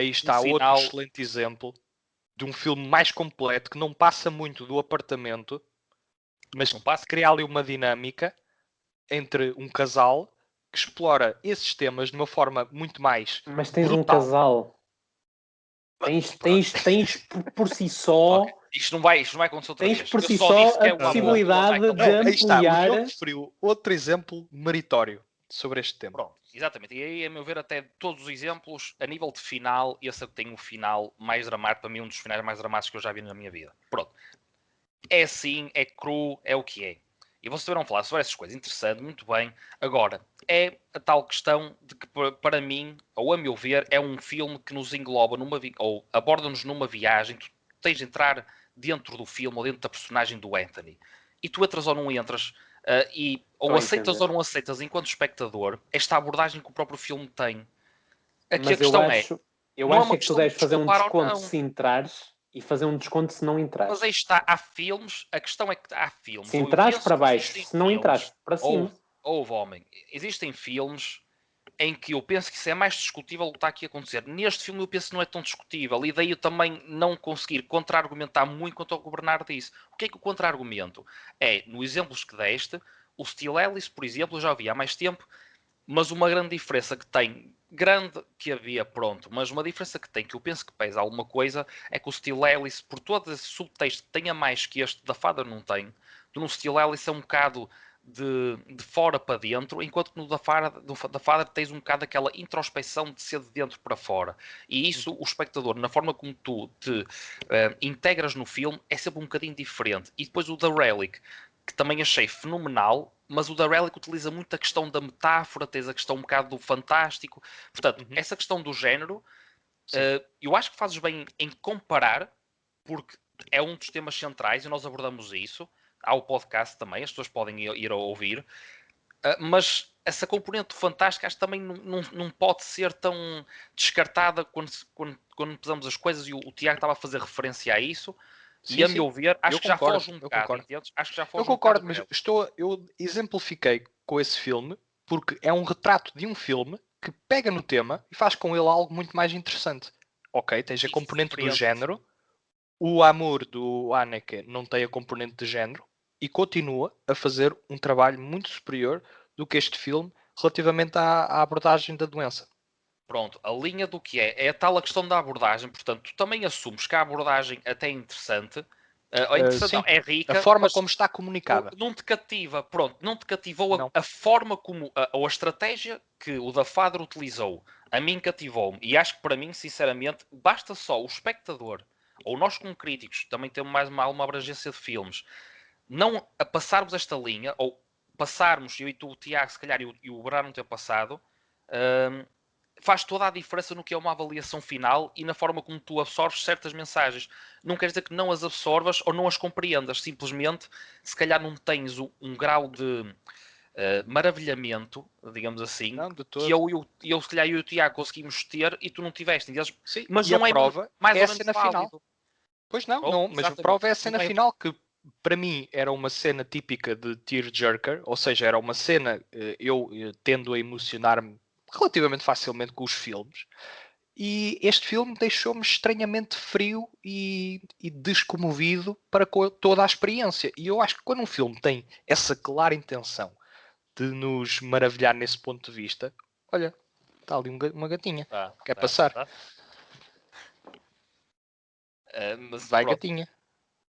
está outro excelente exemplo de um filme mais completo, que não passa muito do apartamento, mas cria ali uma dinâmica entre um casal que explora esses temas de uma forma muito mais Mas tens brutal. um casal. Tens por si só... Okay. Isto não vai acontecer outra vez. Tens por si só a possibilidade de ampliar... O João referiu outro exemplo meritório sobre este tema. Pronto, exatamente. E aí, a meu ver, até todos os exemplos, a nível de final, esse tem um final mais dramático, para mim um dos finais mais dramáticos que eu já vi na minha vida. Pronto. É assim, é cru, é o que é. E vocês tiveram a falar sobre essas coisas. Interessante, muito bem. Agora, é a tal questão de que, para mim, ou a meu ver, é um filme que nos engloba ou aborda-nos numa viagem. Tu tens de entrar dentro do filme ou dentro da personagem do Anthony. E tu entras ou não entras, ou aceitas ou não aceitas enquanto espectador, esta abordagem que o próprio filme tem. Aqui mas a questão eu acho que tu deves fazer um desconto se entrares e fazer um desconto se não entrares. Mas aí está, há filmes, a questão é que há filmes. Se entrares para baixo, se não entrares para cima. Houve, homem. Existem filmes em que eu penso que isso é mais discutível do que está aqui a acontecer. Neste filme eu penso que não é tão discutível. E daí eu também não conseguir contra-argumentar muito quanto ao que o Bernardo disse. O que é que o contra-argumento? É, no exemplos que deste, o Steel Ellis, por exemplo, eu já vi há mais tempo, mas uma grande diferença que tem, mas uma diferença que tem, que eu penso que pesa alguma coisa, é que o Steel Ellis, por todo esse subtexto, tenha mais que este da Father não tem. No Steel Ellis é um bocado de fora para dentro, enquanto que no da Father tens um bocado aquela introspecção de ser de dentro para fora. E isso, o espectador, na forma como tu te integras no filme, é sempre um bocadinho diferente. E depois o The Relic, que também achei fenomenal, mas o da Relic utiliza muito a questão da metáfora, tens a questão um bocado do fantástico. Portanto, essa questão do género, eu acho que fazes bem em comparar, porque é um dos temas centrais e nós abordamos isso. Há o podcast também, as pessoas podem ir a ouvir. Mas essa componente fantástica acho que também não pode ser tão descartada quando pesamos as coisas, e o Tiago estava a fazer referência a isso. E a meu ver, acho que já foge um bocado. Acho que já foge eu concordo, mas eu exemplifiquei com esse filme porque é um retrato de um filme que pega no tema e faz com ele algo muito mais interessante. Ok, tens a componente do género. O Amor do Haneke não tem a componente de género e continua a fazer um trabalho muito superior do que este filme relativamente à abordagem da doença. Pronto, a linha do que é a tal a questão da abordagem. Portanto, tu também assumes que a abordagem até é interessante. Não, é rica. A forma como está comunicada. Não te cativa, não te cativou a forma como, ou a estratégia que o da Father utilizou. A mim cativou-me. E acho que para mim, sinceramente, basta só o espectador, ou nós como críticos, também temos mais uma abrangência de filmes, não a passarmos esta linha, ou passarmos, eu e tu, o Tiago, se calhar, e o Brano ter passado, faz toda a diferença no que é uma avaliação final e na forma como tu absorves certas mensagens. Não quer dizer que não as absorvas ou não as compreendas. Simplesmente, se calhar não tens um grau de maravilhamento, digamos assim, que eu, se calhar, eu e o Tiago conseguimos ter e tu não tiveste. Sim, mas não é prova mais é ou a cena final. Pois não, mas a prova é a cena final, que para mim era uma cena típica de tearjerker, ou seja, era uma cena, eu tendo a emocionar-me relativamente facilmente com os filmes, e este filme deixou-me estranhamente frio e descomovido para toda a experiência. E eu acho que quando um filme tem essa clara intenção de nos maravilhar nesse ponto de vista, olha, está ali uma gatinha, quer passar. Mas Vai, pronto, gatinha.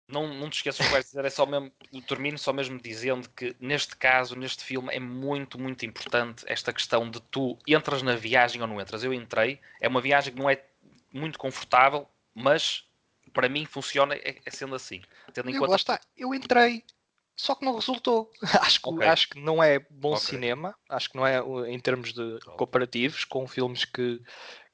não te esqueças o que vais dizer, é só mesmo, eu termino só mesmo dizendo que neste caso, neste filme, é muito, muito importante esta questão de tu entras na viagem ou não entras. Eu entrei, é uma viagem que não é muito confortável, mas para mim funciona sendo assim. Tendo em Lá conta está, eu entrei, só que não resultou. Ok. Acho que não é bom Ok. cinema, acho que não é em termos de Pronto. comparativos com filmes que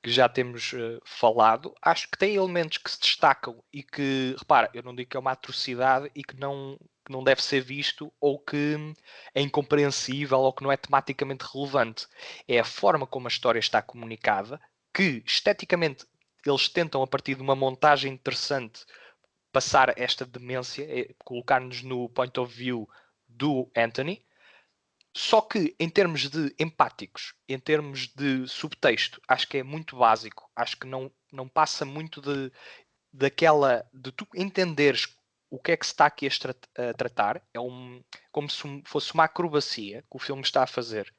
já temos falado. Acho que tem elementos que se destacam e que, repara, eu não digo que é uma atrocidade e que não deve ser visto ou que é incompreensível ou que não é tematicamente relevante. É a forma como a história está comunicada, que esteticamente eles tentam, a partir de uma montagem interessante, passar esta demência, colocar-nos no point of view do Anthony. Só que em termos de empáticos, em termos de subtexto, acho que é muito básico. Acho que não passa muito de tu entenderes o que é que se está aqui a tratar. É como se fosse uma acrobacia que o filme está a fazer.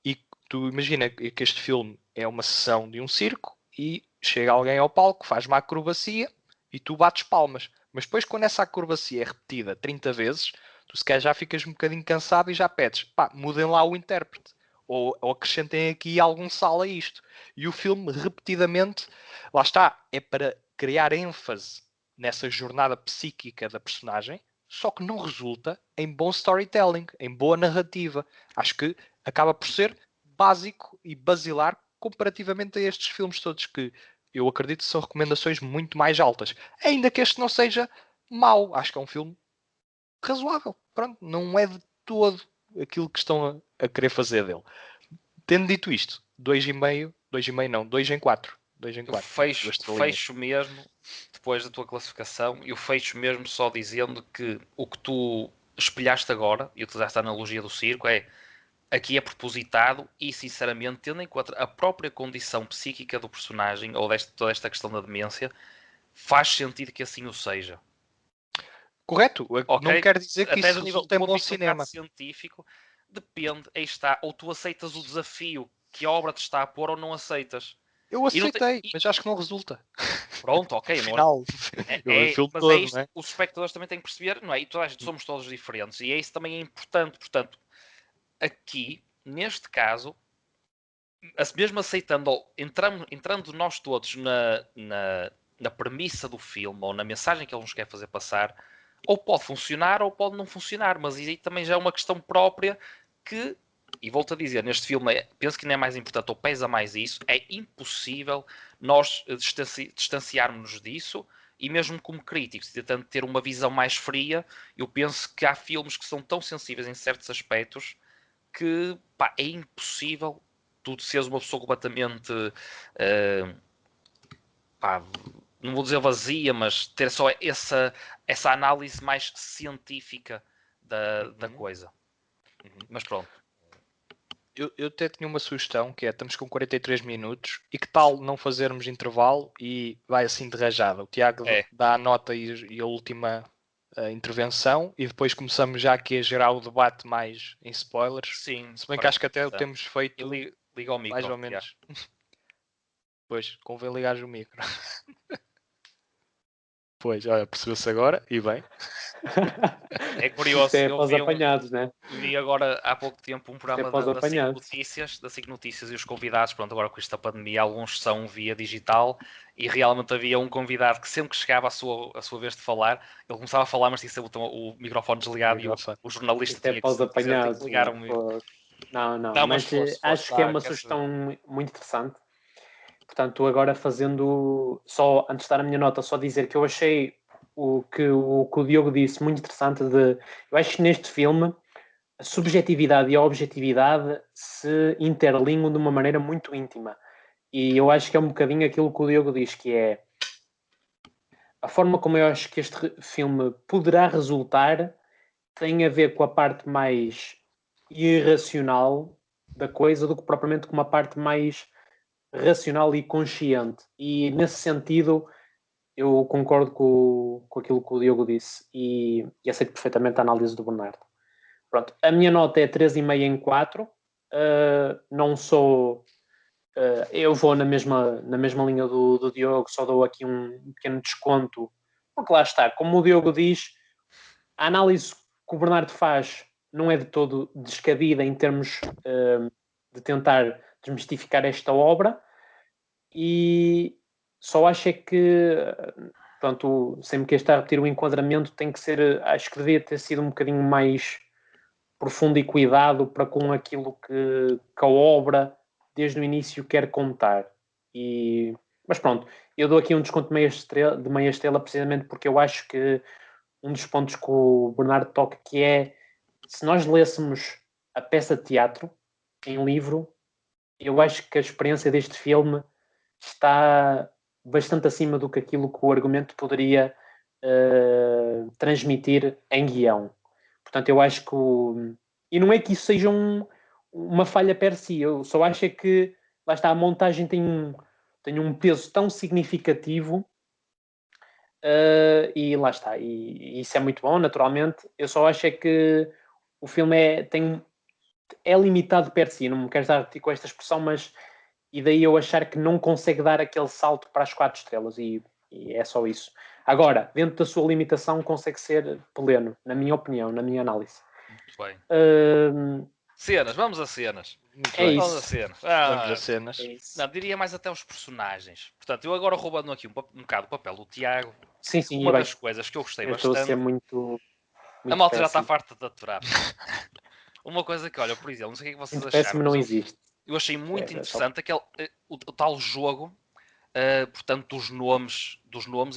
E tu imagina que este filme é uma sessão de um circo e chega alguém ao palco, faz uma acrobacia e tu bates palmas. Mas depois, quando essa acrobacia é repetida 30 vezes, tu se calhar já ficas um bocadinho cansado e já pedes, pá, mudem lá o intérprete. Ou acrescentem aqui algum sal a isto. E o filme, repetidamente, lá está, é para criar ênfase nessa jornada psíquica da personagem, só que não resulta em bom storytelling, em boa narrativa. Acho que acaba por ser básico e basilar comparativamente a estes filmes todos que eu acredito que são recomendações muito mais altas. Ainda que este não seja mau, acho que é um filme razoável. Pronto, não é de todo aquilo que estão a querer fazer dele. Tendo dito isto, 2,5 não, 2 em 4. 2 em Eu 4. fecho mesmo, depois da tua classificação, eu fecho mesmo só dizendo que o que tu espelhaste agora, e utilizaste a analogia do circo, aqui é propositado e, sinceramente, tendo em conta a própria condição psíquica do personagem, ou toda esta questão da demência, faz sentido que assim o seja. Correto, não Ok? quer dizer que Até isso do nível do resulte em ponto de bom vista um bocado cinema. científico, depende, aí está, ou tu aceitas o desafio que a obra te está a pôr ou não aceitas. Eu E não aceitei, mas acho que não resulta. Pronto, ok, No não, final, eu vi o filme mas é todo, não isto, é? os espectadores também têm que perceber, não é? E toda a gente somos todos diferentes, e é isso também é importante. Portanto, aqui, neste caso, mesmo aceitando, ou entrando nós todos na premissa do filme, ou na mensagem que ele nos quer fazer passar, ou pode funcionar ou pode não funcionar, mas aí também já é uma questão própria que, e volto a dizer, neste filme penso que não é mais importante, ou pesa mais isso, é impossível nós distanciarmos-nos disso, e mesmo como críticos, tentando ter uma visão mais fria, eu penso que há filmes que são tão sensíveis em certos aspectos que pá, é impossível tu seres uma pessoa completamente pá, não vou dizer vazia, mas ter só essa análise mais científica da coisa. Mas pronto. Eu até tinha uma sugestão que é, estamos com 43 minutos e que tal não fazermos intervalo e vai assim de rajada. O Tiago dá a nota e a última intervenção e depois começamos já aqui a gerar o debate mais em spoilers. Sim, Se bem que acho que até o temos feito liga ao micro, mais ou menos. Pois, convém ligar o micro. Pois, olha, percebeu-se agora e bem. É curioso, Isto é eu para os apanhados, né? vi agora há pouco tempo um Isto é programa para os da SIC apanhados. Notícias, e os convidados, pronto, agora com esta pandemia, alguns são via digital, e realmente havia um convidado que sempre que chegava a sua vez de falar, ele começava a falar, mas tinha sempre o microfone desligado e o jornalista Isto é tinha para os que dizer, tem que apanhados, ligar né? o micro. Não, não, Não, mas mas força, acho que é dá, uma quer sugestão saber. muito interessante. Portanto, agora fazendo, só antes de dar a minha nota, só dizer que eu achei o que o Diogo disse muito interessante. Eu acho que neste filme a subjetividade e a objetividade se interligam de uma maneira muito íntima. E eu acho que é um bocadinho aquilo que o Diogo diz, que é a forma como eu acho que este filme poderá resultar tem a ver com a parte mais irracional da coisa do que propriamente com uma parte mais racional e consciente. E nesse sentido, eu concordo com aquilo que o Diogo disse e aceito perfeitamente a análise do Bernardo. Pronto, a minha nota é 3,5 em 4. Não sou eu vou na mesma linha do Diogo, só dou aqui um pequeno desconto, porque lá está, como o Diogo diz, a análise que o Bernardo faz não é de todo descabida em termos de tentar desmistificar esta obra, e só acho é que, portanto, sempre que está a repetir o enquadramento, tem que ser, acho que devia ter sido um bocadinho mais profundo e cuidado para com aquilo que a obra desde o início quer contar. Mas pronto, eu dou aqui um desconto de meia estrela precisamente porque eu acho que um dos pontos que o Bernardo toca, que é, se nós lêssemos a peça de teatro em livro, eu acho que a experiência deste filme está bastante acima do que aquilo que o argumento poderia transmitir em guião. Portanto, eu acho que e não é que isso seja uma falha per si, eu só acho é que lá está, a montagem tem um peso tão significativo e lá está, e isso é muito bom, naturalmente. Eu só acho é que o filme é limitado per si, não me quero dar com esta expressão, mas e daí eu achar que não consegue dar aquele salto para as 4 estrelas, e é só isso. Agora, dentro da sua limitação, consegue ser pleno, na minha opinião, na minha análise. Muito bem. Uh, Cenas, vamos a cenas. Muito É bem. Vamos a isso. cenas. Vamos a cenas. É isso. Não, diria mais até os personagens. Portanto, eu agora roubando aqui um bocado o papel do Tiago, Sim, sim, uma e das coisas que eu gostei eu estou a ser bastante. muito A malta já está péssimo. farta de aturar. Uma coisa que, olha, por exemplo, não sei o que é que vocês Muito acharam, péssimo mas não existe. eu achei muito É só... interessante o tal jogo, portanto, dos nomes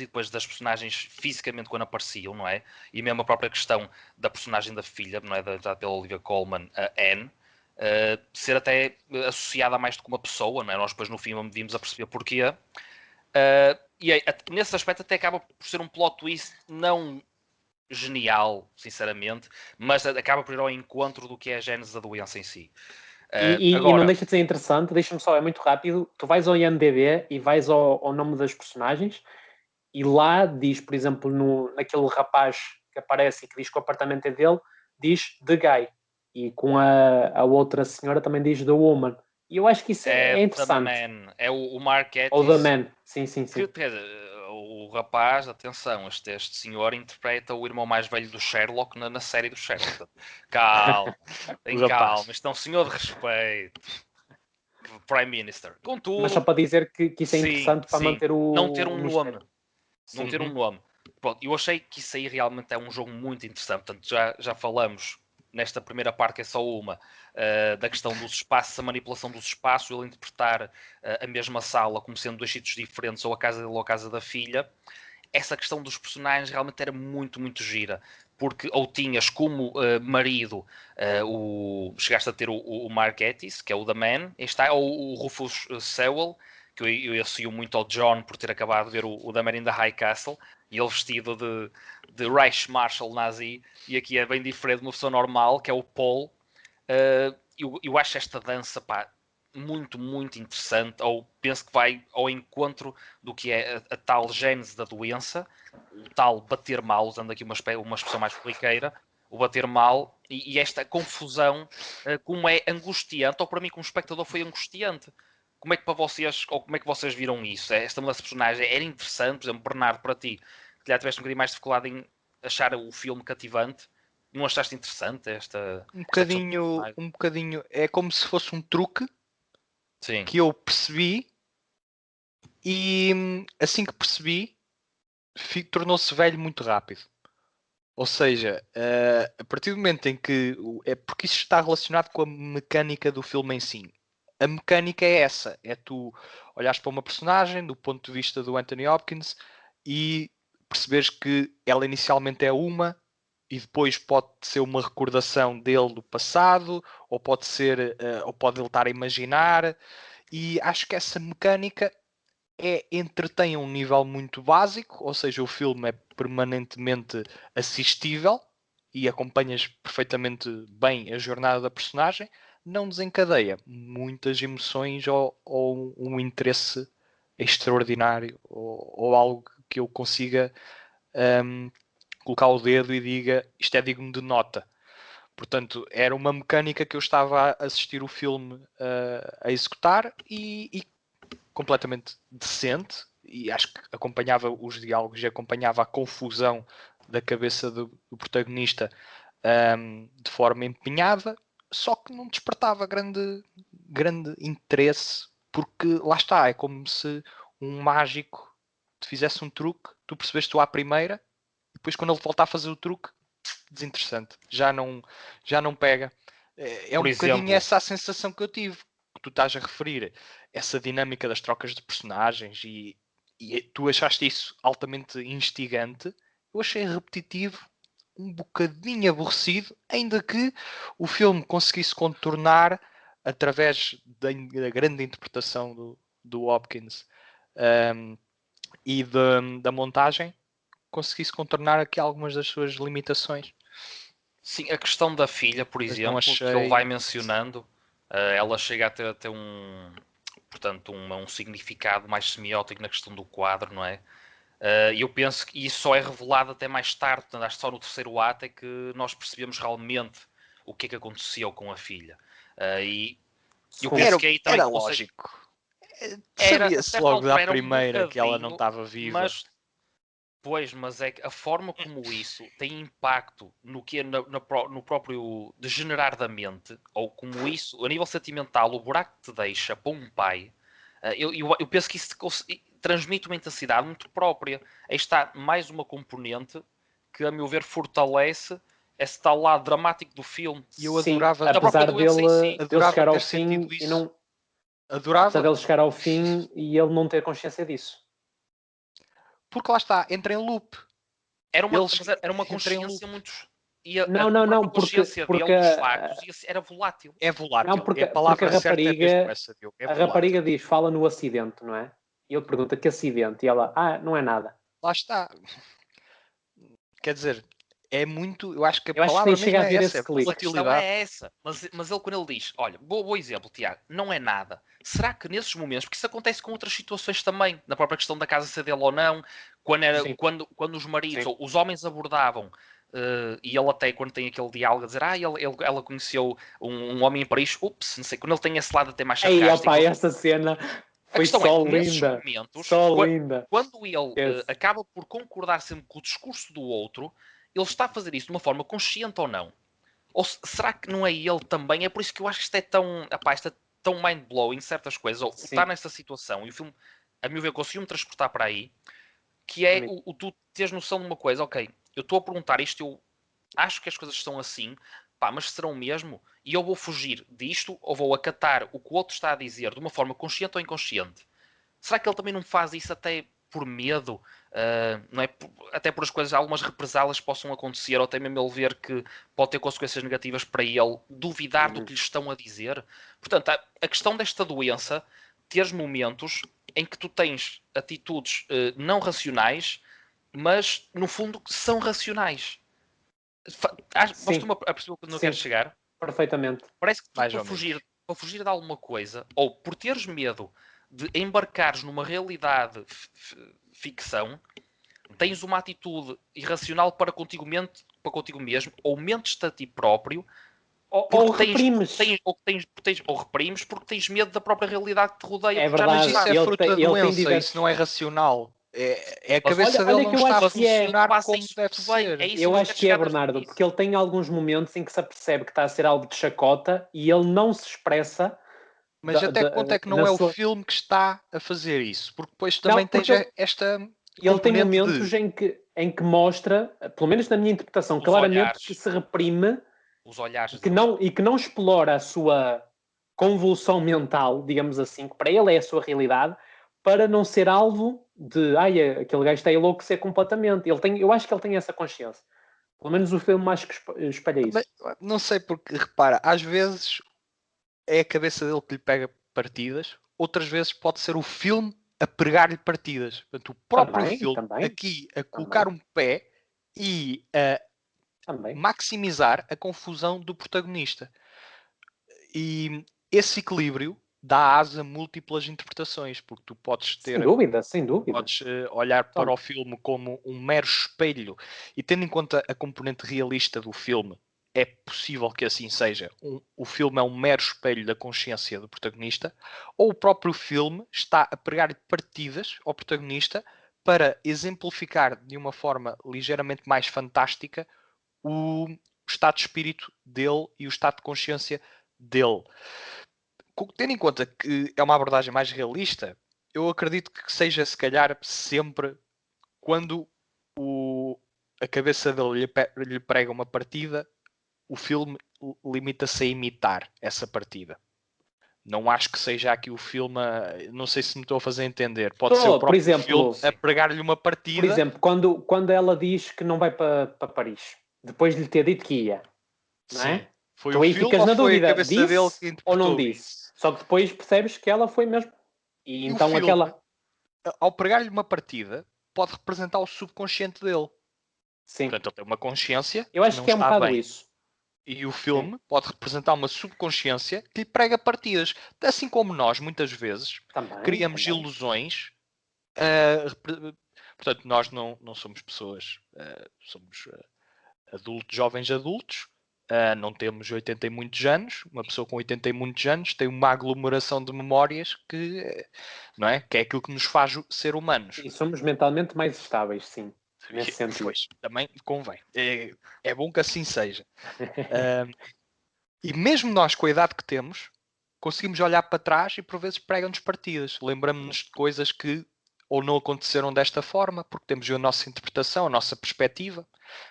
e depois das personagens fisicamente quando apareciam, não é? E mesmo a própria questão da personagem da filha, não é? Da pela Olivia Colman, a Anne, ser até associada a mais do que uma pessoa, não é? Nós depois no filme vimos a perceber porquê. Nesse aspecto até acaba por ser um plot twist não genial, sinceramente, mas acaba por ir ao encontro do que é a gênese da doença em si. E não deixa de ser interessante, deixa-me só, é muito rápido. Tu vais ao IMDb e vais ao nome das personagens, e lá diz, por exemplo, naquele rapaz que aparece e que diz que o apartamento é dele, diz The Guy. E com a outra senhora também diz The Woman. E eu acho que isso é The interessante. Man, é o Mark Ou The Gatiss, Man, sim. o rapaz, atenção, este senhor interpreta o irmão mais velho do Sherlock na série do Sherlock. Portanto, calma, tem calma, isto é um senhor de respeito. Prime Minister. Contudo, mas só para dizer que isso é interessante para manter não ter um mistério. nome. Não ter um nome. Pronto, eu achei que isso aí realmente é um jogo muito interessante. Portanto, já falamos nesta primeira parte, que é só uma, da questão dos espaços, a manipulação dos espaços, ele interpretar a mesma sala como sendo dois sítios diferentes, ou a casa dele ou a casa da filha. Essa questão dos personagens realmente era muito, muito gira. Porque ou tinhas como marido chegaste a ter o Mark Gatiss, que é o The Man, e está, ou o Rufus Sewell, que eu associo muito ao John por ter acabado de ver o The Man in the High Castle, e ele vestido de Reich Marshal nazi, e aqui é bem diferente de uma pessoa normal, que é o Paul. Eu acho esta dança, pá, muito, muito interessante, ou penso que vai ao encontro do que é a tal gênese da doença, o tal bater mal, usando aqui uma expressão mais corriqueira, o bater mal, e esta confusão, como é angustiante, ou para mim como espectador foi angustiante. Como é que para vocês, ou como é que vocês viram isso? Esta mudança de personagem era interessante, por exemplo, Bernardo, para ti, que já tiveste um bocadinho mais dificuldade em achar o filme cativante, não achaste interessante esta Um bocadinho, é como se fosse um truque. Sim. Que eu percebi, e assim que percebi, tornou-se velho muito rápido. Ou seja, a partir do momento em que... É porque isso está relacionado com a mecânica do filme em si. A mecânica é essa. É tu olhares para uma personagem do ponto de vista do Anthony Hopkins e perceberes que ela inicialmente é uma e depois pode ser uma recordação dele do passado, ou pode ser, ou pode ele estar a imaginar. E acho que essa mecânica entretém a um nível muito básico, ou seja, o filme é permanentemente assistível e acompanhas perfeitamente bem a jornada da personagem, não desencadeia muitas emoções ou um interesse extraordinário ou algo que eu consiga colocar o dedo e diga isto é digno de nota. Portanto, era uma mecânica que eu estava a assistir o filme a executar e completamente decente, e acho que acompanhava os diálogos e acompanhava a confusão da cabeça do protagonista de forma empenhada, só que não despertava grande interesse, porque lá está, é como se um mágico te fizesse um truque, tu percebeste-o à primeira, e depois quando ele volta a fazer o truque, desinteressante, já não pega. É um Por bocadinho exemplo, essa a sensação que eu tive, que tu estás a referir, essa dinâmica das trocas de personagens, e tu achaste isso altamente instigante. Eu achei repetitivo, um bocadinho aborrecido, ainda que o filme conseguisse contornar através da grande interpretação do Hopkins e da montagem, conseguisse contornar aqui algumas das suas limitações. sim, a questão da filha, por Mas não exemplo, que ele vai achei. mencionando, ela chega a ter portanto, um significado mais semiótico na questão do quadro, não é? E eu penso que isso só é revelado até mais tarde, portanto, acho que só no terceiro ato é que nós percebemos realmente o que é que aconteceu com a filha. E eu penso que aí também Era consegue. lógico. Era, a Sabia-se certa logo da altura era um primeira que ela não bocadinho, estava viva. mas é que a forma como isso tem impacto no que é no próprio degenerar da mente, ou como isso, a nível sentimental, o buraco que te deixa para um pai, eu penso que isso transmite uma intensidade muito própria. Aí está mais uma componente que, a meu ver, fortalece esse tal lado dramático do filme. E eu Sim, adorava, Da própria apesar doença em si. dele adorava chegar ao ter sentido fim e isso. não. Apesar Adorava, dele chegar ao fim e ele não ter consciência disso. porque lá está, entra em loop. Mas era uma Entra em loop. consciência muito. E a Não, própria consciência porque dele dos factos era volátil. É não, volátil. E a porque palavra certa é mesmo essa, Diogo. É a volátil. rapariga diz, fala no acidente, não é? E ele pergunta que acidente, e ela, não é nada. Lá está. Quer dizer, é muito. Eu acho que a Eu acho que nem palavra chega mesmo a é haver essa, esse é Mas clique. a questão volatilidade. é essa. Mas ele, quando ele diz, olha, bom exemplo, Tiago, não é nada. Será que nesses momentos, porque isso acontece com outras situações também, na própria questão da casa ser dele ou não, Sim. quando os maridos Sim. ou os homens abordavam, e ele até quando tem aquele diálogo a dizer, ela conheceu um homem em Paris, ups, não sei, quando ele tem esse lado até mais Ei, sarcástico. opa, esta cena A foi questão é, só nesses linda. momentos, Só linda. quando ele Esse. acaba por concordar sempre com o discurso do outro, ele está a fazer isso de uma forma consciente ou não? Ou será que não é ele também? É por isso que eu acho que isto é tão, isto é tão mind-blowing, certas coisas, ou Sim, estar nessa situação, e o filme, a meu ver, conseguiu-me transportar para aí, que é o tu teres noção de uma coisa, ok, eu estou a perguntar isto, eu acho que as coisas são assim, mas serão mesmo? E eu vou fugir disto, ou vou acatar o que o outro está a dizer de uma forma consciente ou inconsciente? Será que ele também não faz isso até por medo? Não é? Até por as coisas, algumas represálias possam acontecer, ou até mesmo ele ver que pode ter consequências negativas para ele, duvidar do que lhe estão a dizer. Portanto, a questão desta doença, teres momentos em que tu tens atitudes não racionais, mas no fundo são racionais. sim, Mostra-me a perceber onde eu quero sim, chegar. perfeitamente. Parece que tu, Mais ou menos. para fugir de alguma coisa, ou por teres medo de embarcares numa realidade ficção, tens uma atitude irracional para contigo mesmo, ou mentes-te a ti próprio, Ou reprimes. ou reprimes porque tens medo da própria realidade que te rodeia, É porque já não Mas verdade, isso é estás. fruto da ele tem doença, isso diversos. não é racional. É a Mas cabeça dele Olha não que eu está a acho que é. ele funcionar fazem como isso deve muito bem. É ser. isso Eu que eu acho quero que é, chegar desde o Bernardo, início. porque ele tem alguns momentos em que se apercebe que está a ser algo de chacota e ele não se expressa Mas até que ponto é que não na é o sua. filme que está a fazer isso? Porque depois Não, também tens porque esta ele tem componente de. momentos em que mostra, pelo menos na minha interpretação, Os claramente que olhares. se reprime Os olhares que dele. e que não explora a sua convulsão mental, digamos assim, que para ele é a sua realidade, para não ser alvo de aquele gajo está aí louco ser completamente. Eu acho que ele tem essa consciência. Pelo menos o filme acho que espalha isso. Mas, não sei porque, repara, às vezes é a cabeça dele que lhe pega partidas, outras vezes pode ser o filme a pregar-lhe partidas. Portanto, o próprio filme Também, aqui a colocar um pé e a também. maximizar a confusão do protagonista. E esse equilíbrio dá asa a múltiplas interpretações, porque tu podes Sem ter, dúvida, sem dúvida. podes olhar para Então, o filme como um mero espelho e tendo em conta a componente realista do filme, é possível que assim seja. O filme é um mero espelho da consciência do protagonista, ou o próprio filme está a pregar partidas ao protagonista para exemplificar de uma forma ligeiramente mais fantástica o estado de espírito dele e o estado de consciência dele. Tendo em conta que é uma abordagem mais realista, eu acredito que seja, se calhar, sempre quando a cabeça dele lhe prega uma partida, o filme limita-se a imitar essa partida. Não acho que seja aqui o filme, não sei se me estou a fazer entender. Pode ser o Por próprio exemplo, filme a pregar-lhe uma partida. por exemplo, quando ela diz que não vai para Paris, depois de lhe ter dito que ia, não Sim. é? Foi Tu o aí filme ficas ou na foi a dúvida, cabeça dele disse que ou não interpretou disse? isso? Só que depois percebes que ela foi mesmo. E E o então filme, aquela. ao pregar-lhe uma partida, pode representar o subconsciente dele. Sim. Portanto, ele tem uma consciência Eu que acho não que é um está bocado bem. isso. E o filme pode representar uma subconsciência que lhe prega partidas. Assim como nós, muitas vezes, criamos ilusões. Portanto, nós não somos pessoas, somos adultos, jovens adultos. Não temos 80 e muitos anos. Uma pessoa com 80 e muitos anos tem uma aglomeração de memórias que, não é? Que é aquilo que nos faz ser humanos. E somos mentalmente mais estáveis, sim. Nesse sentido. Pois, também convém. É bom que assim seja. E mesmo nós, com a idade que temos, conseguimos olhar para trás e por vezes pregam-nos partidas. Lembramos-nos de coisas que ou não aconteceram desta forma, porque temos a nossa interpretação, a nossa perspectiva,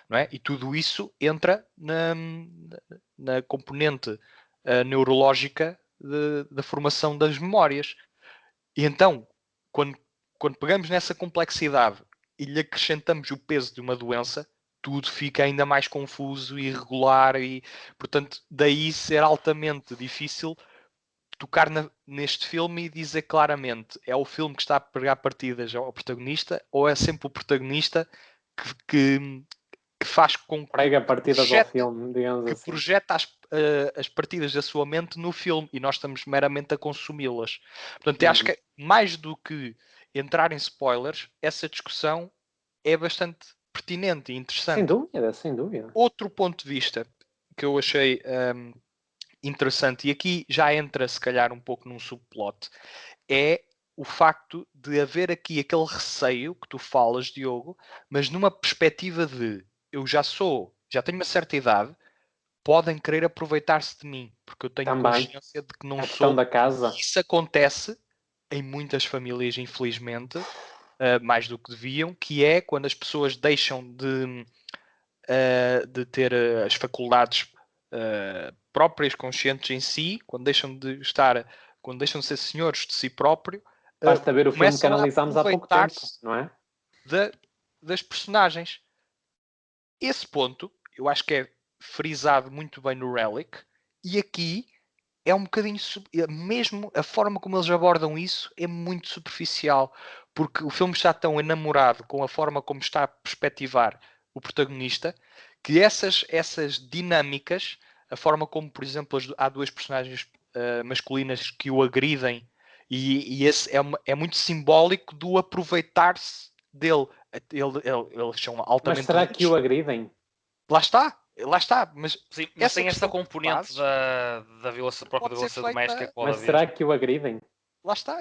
não é? E tudo isso entra na componente neurológica da formação das memórias. E então, quando pegamos nessa complexidade e lhe acrescentamos o peso de uma doença, tudo fica ainda mais confuso e irregular e, portanto, daí ser altamente difícil tocar neste filme e dizer claramente é o filme que está a pregar partidas ao protagonista ou é sempre o protagonista que faz com que prega partidas ao filme, digamos que assim. projeta as partidas da sua mente no filme e nós estamos meramente a consumi-las. Portanto, acho que mais do que entrar em spoilers, essa discussão é bastante pertinente e interessante. Sem dúvida, sem dúvida. Outro ponto de vista que eu achei interessante, e aqui já entra se calhar um pouco num subplot, é o facto de haver aqui aquele receio que tu falas, Diogo, mas numa perspectiva de eu já tenho uma certa idade, podem querer aproveitar-se de mim, porque eu tenho Também. consciência de que não A questão sou. da casa. Isso acontece em muitas famílias, infelizmente, mais do que deviam, que é quando as pessoas deixam de ter as faculdades próprias, conscientes em si, quando deixam de ser senhores de si próprio, Basta ver o filme que começam a analisámos há pouco tempo, não é? das personagens. Esse ponto, eu acho que é frisado muito bem no Relic, e aqui é um bocadinho, mesmo a forma como eles abordam isso é muito superficial, porque o filme está tão enamorado com a forma como está a perspectivar o protagonista, que essas dinâmicas, a forma como, por exemplo, há duas personagens masculinas que o agridem, e esse é muito simbólico do aproveitar-se dele. Eles são altamente Mas será que o agridem? Lá está, mas, sim, mas tem esta componente da própria violência doméstica que pode mas haver. será que o agridem? Lá está.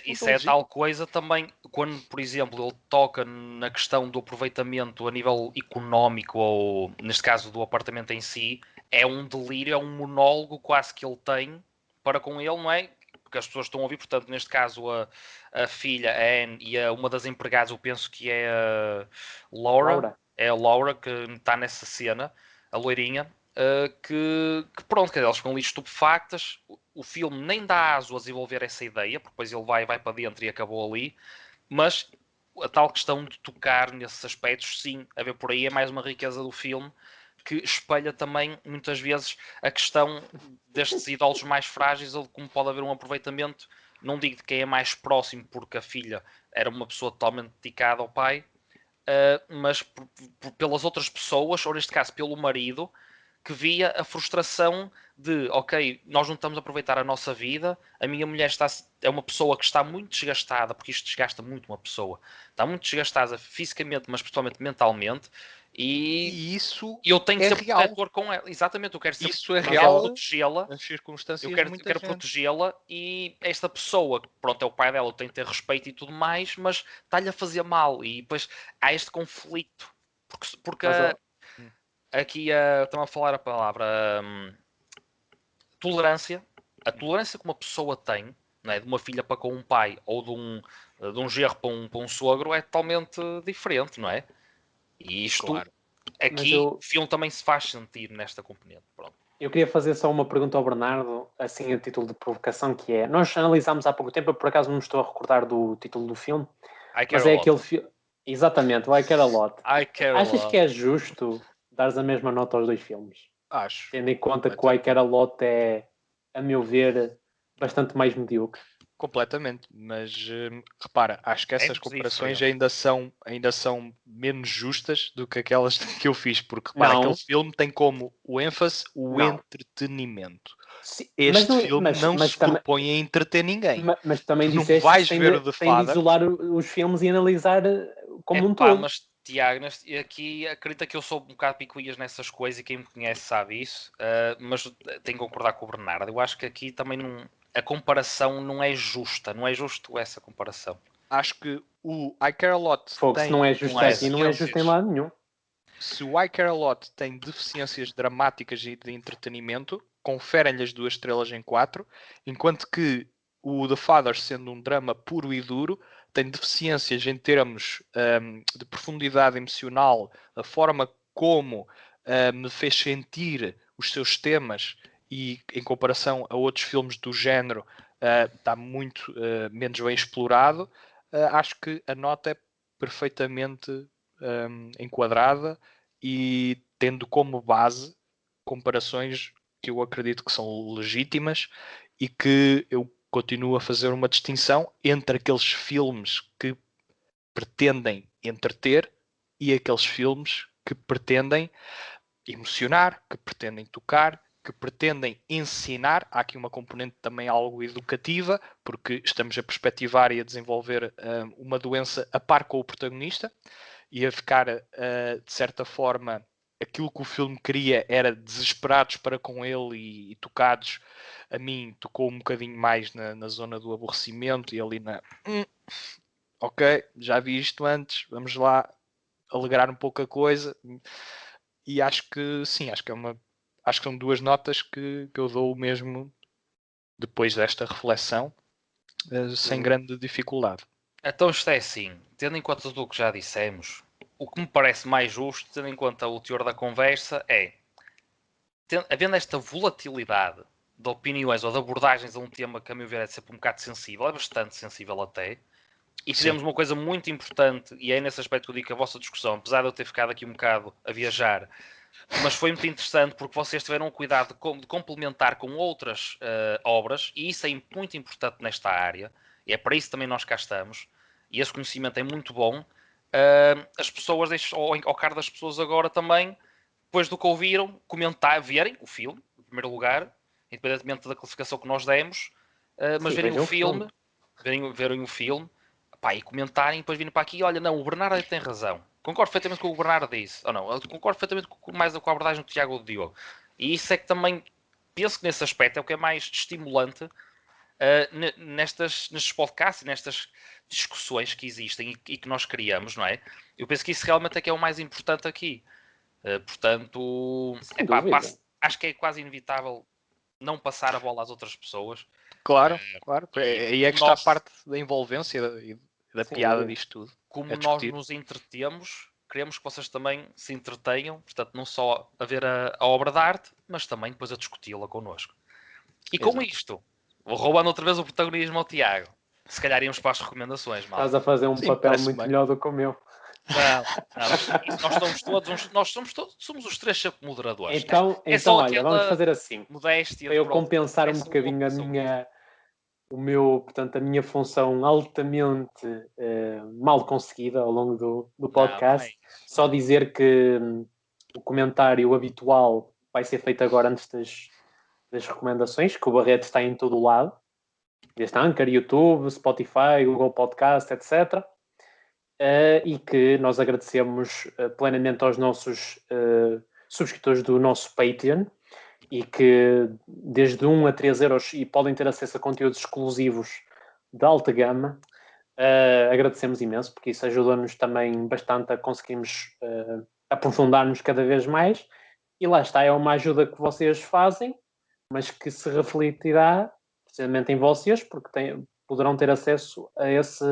Isso é tal coisa também, quando, por exemplo, ele toca na questão do aproveitamento a nível económico, ou neste caso do apartamento em si, é um delírio, é um monólogo quase que ele tem para com ele, não é? Porque as pessoas estão a ouvir, portanto, neste caso a filha, a Anne, e uma das empregadas, eu penso que é a Laura. É a Laura que está nessa cena, a loirinha, que pronto, que elas ficam ali estupefactas. O filme nem dá aso a desenvolver essa ideia, porque depois ele vai para dentro e acabou ali. Mas a tal questão de tocar nesses aspectos, sim, a ver por aí, é mais uma riqueza do filme, que espelha também, muitas vezes, a questão destes idosos mais frágeis, ou de como pode haver um aproveitamento, não digo de quem é mais próximo, porque a filha era uma pessoa totalmente dedicada ao pai, mas pelas outras pessoas, ou neste caso pelo marido, que via a frustração de, ok, nós não estamos a aproveitar a nossa vida, a minha mulher é uma pessoa que está muito desgastada, porque isto desgasta muito uma pessoa, está muito desgastada fisicamente, mas principalmente mentalmente, E isso eu tenho que é ser real. protetor com ela. Exatamente, eu quero ser Isso é eu real quero protegê-la. nas circunstâncias Eu de muita quero gente. protegê-la e esta pessoa, pronto, é o pai dela, tem que ter respeito e tudo mais, mas está-lhe a fazer mal e depois há este conflito. Porque Mas, ó, aqui estão a falar a palavra tolerância. A tolerância que uma pessoa tem, não é, de uma filha para com um pai ou de um genro para um sogro é totalmente diferente, não é? E isto, Claro. mas aqui, o filme também se faz sentir nesta componente. Pronto. eu queria fazer só uma pergunta ao Bernardo, assim a título de provocação, que é, nós analisámos há pouco tempo, eu por acaso não me estou a recordar do título do filme, I mas care é a lot. aquele filme... Exatamente, o I Care A Lot. I care a Achas lot. que é justo dares a mesma nota aos dois filmes? Acho. Tendo em conta que o I Care A Lot é, a meu ver, bastante mais medíocre. Completamente, mas repara, acho que essas comparações ainda são menos justas do que aquelas que eu fiz, porque repara, Não. aquele filme tem como o ênfase o Não. entretenimento. Sim, Este filme não se propõe a entreter ninguém. Mas também Tu não disseste vais que ver o The tem de Father. isolar os filmes e analisar como um Pá, todo. mas Tiago, aqui acredita que eu sou um bocado picuinhas nessas coisas e quem me conhece sabe isso, mas tenho que concordar com o Bernardo. Eu acho que aqui também não, a comparação não é justa, não é justo essa comparação. Acho que o I Care A Lot Fogo, se não é justo aqui, não é deficiências. justo em lado nenhum. Se o I Care A Lot tem deficiências dramáticas e de entretenimento, conferem-lhe as 2 estrelas em 4, enquanto que o The Father, sendo um drama puro e duro, tem deficiências em termos de profundidade emocional, a forma como me fez sentir os seus temas e em comparação a outros filmes do género está muito menos bem explorado. Acho que a nota é perfeitamente enquadrada e tendo como base comparações que eu acredito que são legítimas e que eu continuo a fazer uma distinção entre aqueles filmes que pretendem entreter e aqueles filmes que pretendem emocionar, que pretendem tocar, que pretendem ensinar. Há aqui uma componente também algo educativa, porque estamos a perspectivar e a desenvolver uma doença a par com o protagonista e a ficar, de certa forma, aquilo que o filme queria era desesperados para com ele e tocados. A mim tocou um bocadinho mais na zona do aborrecimento e ali na ok, já vi isto antes, vamos lá alegrar um pouco a coisa. E acho que sim, acho que são 2 notas que eu dou mesmo depois desta reflexão, sem grande dificuldade. Então isto é assim, tendo em conta tudo o que já dissemos, o que me parece mais justo, tendo em conta o teor da conversa, é havendo esta volatilidade de opiniões ou de abordagens a um tema que a meu ver é sempre um bocado sensível, é bastante sensível até, e fizemos uma coisa muito importante, e é nesse aspecto que eu digo que a vossa discussão, apesar de eu ter ficado aqui um bocado a viajar, mas foi muito interessante porque vocês tiveram o cuidado de complementar com outras obras, e isso é muito importante nesta área, e é para isso também nós cá estamos, e esse conhecimento é muito bom. As pessoas, ao caro das pessoas agora também, depois do que ouviram, comentar, verem o filme, em primeiro lugar, independentemente da classificação que nós demos, mas Sim, verem o vejam o filme, verem o filme, pá, e comentarem, depois virem para aqui, olha, não, o Bernardo tem razão. Concordo perfeitamente com o que o Bernardo disse. Ou não, eu concordo perfeitamente mais com a abordagem do Tiago ou do Diogo. E isso é que também, penso que nesse aspecto é o que é mais estimulante nestes podcasts e nestas discussões que existem e que nós criamos, não é? Eu penso que isso realmente é que é o mais importante aqui. Portanto, acho que é quase inevitável não passar a bola às outras pessoas. Claro, claro. Aí é que está a parte da envolvência e da piada dúvida. disto tudo. Como nós nos entretemos, queremos que vocês também se entretenham, portanto, não só a ver a obra de arte, mas também depois a discuti-la connosco. E com isto, vou roubando outra vez o protagonismo ao Tiago. Se calhar íamos para as recomendações, mal. Estás a fazer um papel muito melhor do que o meu. Nós somos os 3 sempre moderadores. Então olha, vamos fazer assim. Modéstia. Para eu compensar um bocadinho portanto, a minha função altamente mal conseguida ao longo do podcast, só dizer que o comentário habitual vai ser feito agora antes das recomendações, que o Barreto está em todo o lado, desde Anchor, YouTube, Spotify, Google Podcast, etc. e que nós agradecemos plenamente aos nossos subscritores do nosso Patreon, e que desde 1 a 3 euros e podem ter acesso a conteúdos exclusivos de alta gama. Agradecemos imenso, porque isso ajuda-nos também bastante a conseguirmos aprofundar-nos cada vez mais. E lá está, é uma ajuda que vocês fazem, mas que se refletirá precisamente em vocês, porque poderão ter acesso a esse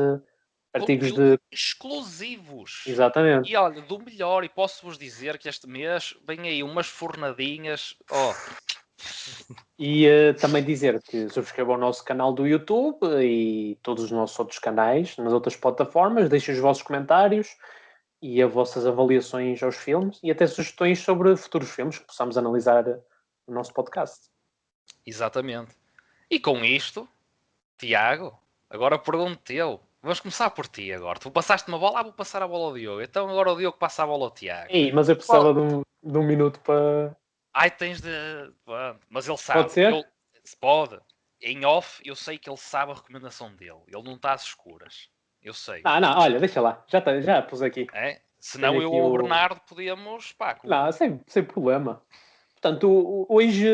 artigos de... exclusivos. Exatamente. E olha, do melhor, e posso-vos dizer que este mês vem aí umas fornadinhas. E também dizer que subscrevam o nosso canal do YouTube e todos os nossos outros canais nas outras plataformas, deixem os vossos comentários e as vossas avaliações aos filmes e até sugestões sobre futuros filmes que possamos analisar no nosso podcast. Exatamente. E com isto, Tiago, agora pergunto eu. Vamos começar por ti agora. Tu passaste uma bola, vou passar a bola ao Diogo. Então agora o Diogo passa a bola ao Tiago. Ei, mas eu precisava de um minuto para... Ai, tens de... Mas ele sabe. Pode ser? Pode. Em off, eu sei que ele sabe a recomendação dele. Ele não está às escuras. Eu sei. Não, olha, deixa lá. Já pus aqui. É? Senão eu ou o Bernardo podíamos... Pá, Não, sem problema. Portanto, hoje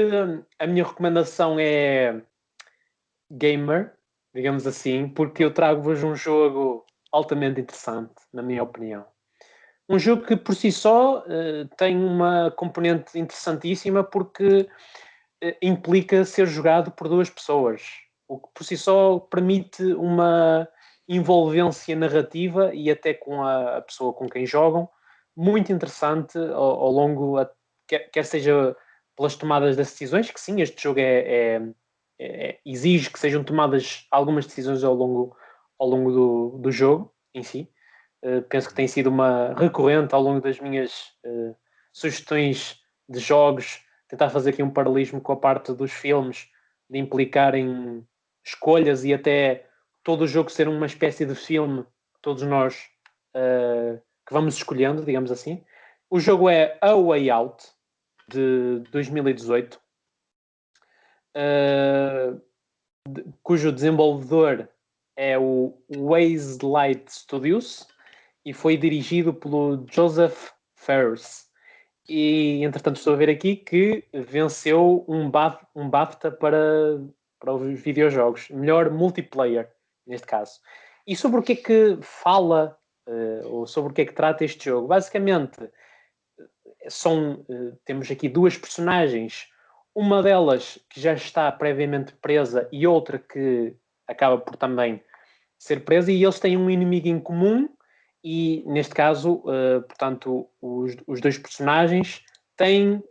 a minha recomendação é gamer, digamos assim, porque eu trago-vos um jogo altamente interessante, na minha opinião. Um jogo que por si só tem uma componente interessantíssima porque implica ser jogado por duas pessoas, o que por si só permite uma envolvência narrativa e até com a pessoa com quem jogam, muito interessante ao longo, quer seja pelas tomadas das decisões, que sim, este jogo exige que sejam tomadas algumas decisões ao longo do jogo em si. Penso que tem sido uma recorrente ao longo das minhas sugestões de jogos, tentar fazer aqui um paralelismo com a parte dos filmes, de implicarem escolhas e até todo o jogo ser uma espécie de filme, todos nós que vamos escolhendo, digamos assim. O jogo é A Way Out, de 2018, cujo desenvolvedor é o Wazelight Studios e foi dirigido pelo Joseph Fares. E, entretanto, estou a ver aqui que venceu um BAFTA para os videojogos. Melhor multiplayer, neste caso. E sobre o que é que fala, ou sobre o que é que trata este jogo? Basicamente, temos aqui duas personagens. Uma delas que já está previamente presa e outra que acaba por também ser presa. E eles têm um inimigo em comum. E, neste caso, portanto, os dois personagens têm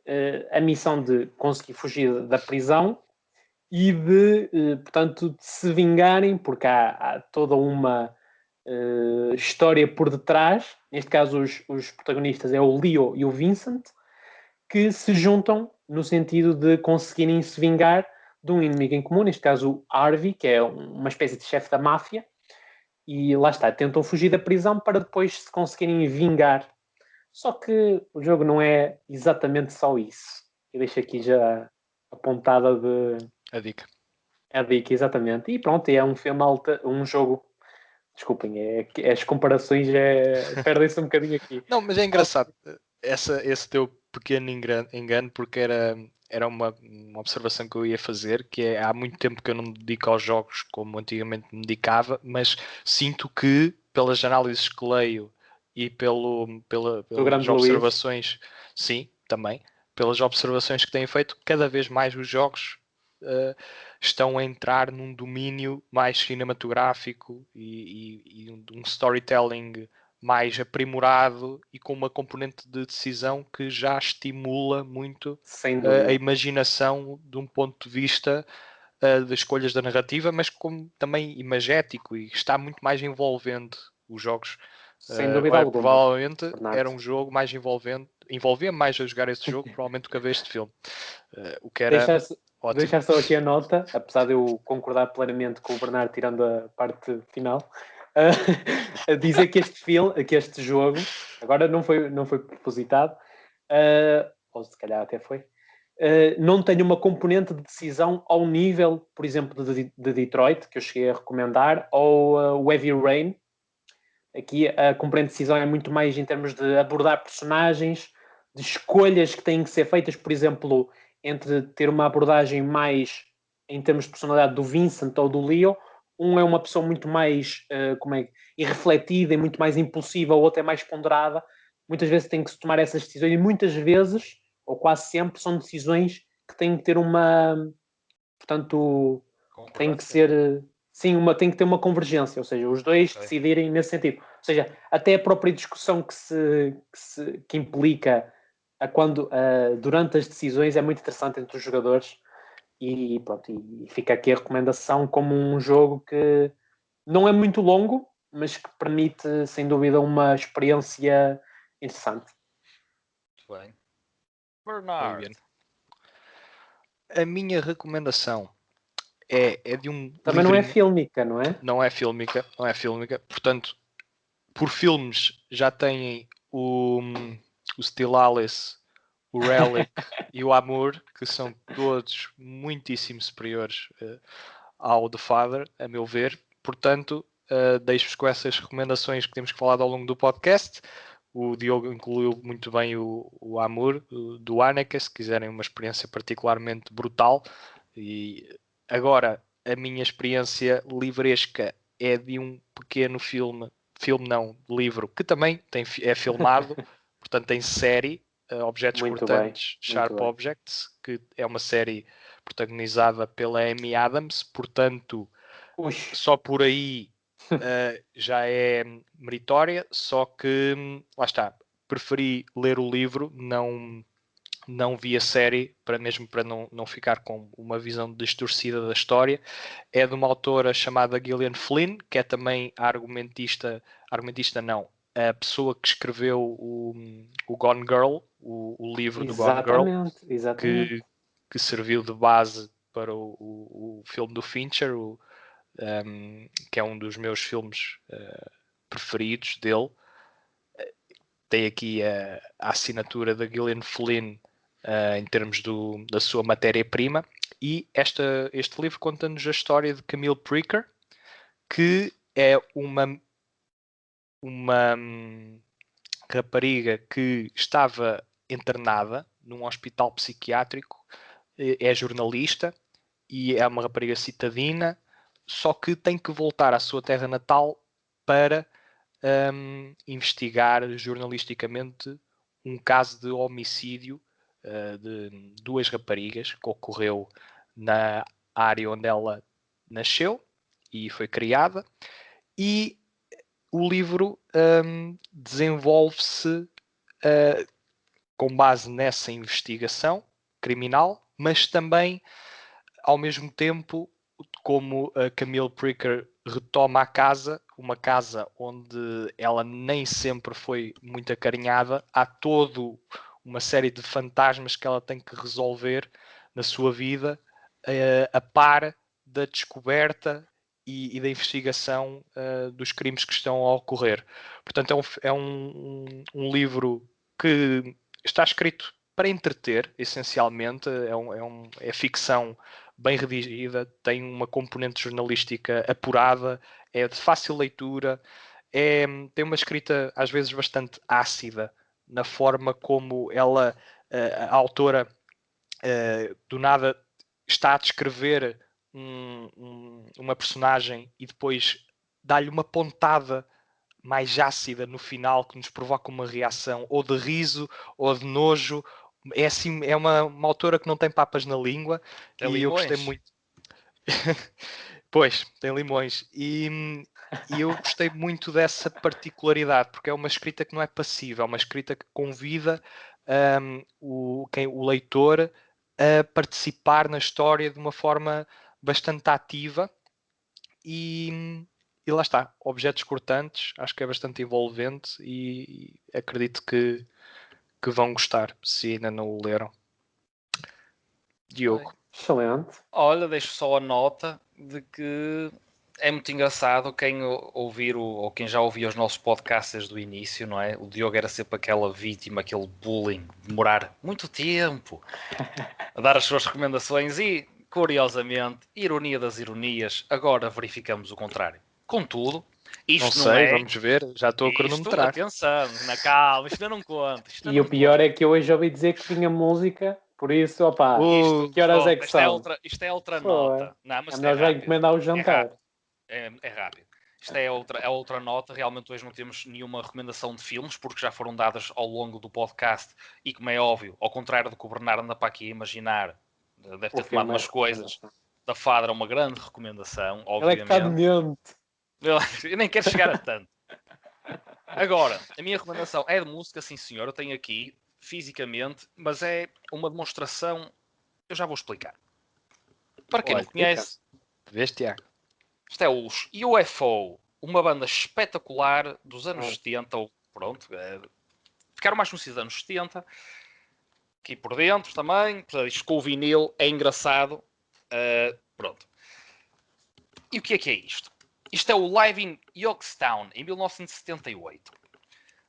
a missão de conseguir fugir da prisão e de, portanto, de se vingarem, porque há toda uma história por detrás. Neste caso, os protagonistas é o Leo e o Vincent, que se juntam no sentido de conseguirem se vingar de um inimigo em comum, neste caso o Harvey, que é uma espécie de chefe da máfia. E lá está, tentam fugir da prisão para depois se conseguirem vingar. Só que o jogo não é exatamente só isso. Eu deixo aqui já apontada a dica. A dica, exatamente. E pronto, é um filme um jogo. Desculpem, as comparações perdem-se um bocadinho aqui. Não, mas é engraçado esse teu pequeno engano, porque era uma observação que eu ia fazer, que é há muito tempo que eu não me dedico aos jogos como antigamente me dedicava, mas sinto que pelas análises que leio e pelas observações, sim, também, pelas observações que têm feito, cada vez mais os jogos estão a entrar num domínio mais cinematográfico e um storytelling mais aprimorado e com uma componente de decisão que já estimula muito a imaginação de um ponto de vista das escolhas da narrativa, mas como também imagético, e está muito mais envolvente os jogos. Sem dúvida alguma. Provavelmente era um jogo mais envolvia mais a jogar esse jogo provavelmente do que a ver este filme. O que era deixar só aqui a nota, apesar de eu concordar plenamente com o Bernardo tirando a parte final, a dizer que este jogo, agora não foi propositado, ou se calhar até foi, não tem uma componente de decisão ao nível, por exemplo, de Detroit, que eu cheguei a recomendar, ou o Heavy Rain, Aqui a componente de decisão é muito mais em termos de abordar personagens, de escolhas que têm que ser feitas, por exemplo, entre ter uma abordagem mais em termos de personalidade do Vincent ou do Leo. Um é uma pessoa muito mais irrefletida e muito mais impulsiva, o outro é mais ponderada. Muitas vezes tem que se tomar essas decisões e muitas vezes, ou quase sempre, são decisões que têm que ter portanto, tem que ser, sim, tem que ter uma convergência, ou seja, os dois decidirem nesse sentido. Ou seja, até a própria discussão que implica durante as decisões é muito interessante entre os jogadores e pronto, e fica aqui a recomendação como um jogo que não é muito longo, mas que permite, sem dúvida, uma experiência interessante. Muito bem. Bernard. A minha recomendação é de um Também livrinho. Não é fílmica, não é? Não é fílmica. Portanto, por filmes já têm o Still Alice, o Relic e o Amour, que são todos muitíssimo superiores ao The Father, a meu ver. Portanto, deixo-vos com essas recomendações que temos falado ao longo do podcast. O Diogo incluiu muito bem o Amour do Haneke, se quiserem uma experiência particularmente brutal. E agora, a minha experiência livresca é de um pequeno livro, que também é filmado, portanto tem série, Objetos Muito Cortantes, bem, Sharp Objects, que é uma série protagonizada pela Amy Adams, portanto, só por aí já é meritória, só que, lá está, preferi ler o livro, não vi a série, mesmo para não ficar com uma visão distorcida da história. É de uma autora chamada Gillian Flynn, que é também a pessoa que escreveu o Gone Girl, o livro do Gone Girl, exatamente. que serviu de base para o filme do Fincher, que é um dos meus filmes preferidos dele. Tem aqui a assinatura da Gillian Flynn em termos da sua matéria-prima. E este livro conta-nos a história de Camille Pricker, que é uma rapariga que estava internada num hospital psiquiátrico, é jornalista e é uma rapariga citadina, só que tem que voltar à sua terra natal para investigar jornalisticamente um caso de homicídio de duas raparigas que ocorreu na área onde ela nasceu e foi criada, e o livro desenvolve-se com base nessa investigação criminal, mas também ao mesmo tempo como a Camille Pricker retoma a casa, uma casa onde ela nem sempre foi muito acarinhada, há toda uma série de fantasmas que ela tem que resolver na sua vida, a par da descoberta e da investigação dos crimes que estão a ocorrer. Portanto, é um livro que está escrito para entreter, essencialmente, é ficção bem redigida, tem uma componente jornalística apurada, é de fácil leitura, tem uma escrita às vezes bastante ácida na forma como a autora, do nada está a descrever uma personagem e depois dá-lhe uma pontada mais ácida no final que nos provoca uma reação ou de riso ou de nojo. É assim, é uma autora que não tem papas na língua. Tem e limões. Eu gostei muito. Pois, tem limões. E eu gostei muito dessa particularidade, porque é uma escrita que não é passiva, é uma escrita que convida o leitor a participar na história de uma forma bastante ativa. E lá está, Objetos Cortantes, acho que é bastante envolvente e acredito que vão gostar, se ainda não o leram. Diogo. Excelente. Olha, deixo só a nota de que é muito engraçado quem ouvir ou quem já ouviu os nossos podcasts do início, não é? O Diogo era sempre aquela vítima, aquele bullying, demorar muito tempo a dar as suas recomendações e, curiosamente, ironia das ironias, agora verificamos o contrário. Contudo, Não isto não sei, é... vamos ver. Já estou a cronometrar. Atenção, na calma, isto ainda não conta. E o pior é que eu hoje ouvi dizer que tinha música, por isso, opá, que horas é que são? Isto é outra Pô, nota. Não, mas é isto é melhor já rápido. encomendar o jantar. É rápido. Isto é outra nota. Realmente hoje não temos nenhuma recomendação de filmes, porque já foram dadas ao longo do podcast e, como é óbvio, ao contrário do que o Bernardo anda para aqui a imaginar, deve ter tomado umas coisas. Da Fadra uma grande recomendação, Ele é que está obviamente. demente. Eu nem quero chegar a tanto. Agora, a minha recomendação é de música, sim senhor. Eu tenho aqui, fisicamente, mas é uma demonstração. Eu já vou explicar. Para quem não conhece, Vês, Tiago? isto é os UFO, uma banda espetacular dos anos 70, ou pronto, ficaram mais conhecidos dos anos 70, aqui por dentro também, isto com o vinil é engraçado, pronto. E o que é isto? Isto é o Live in Youngstown, em 1978.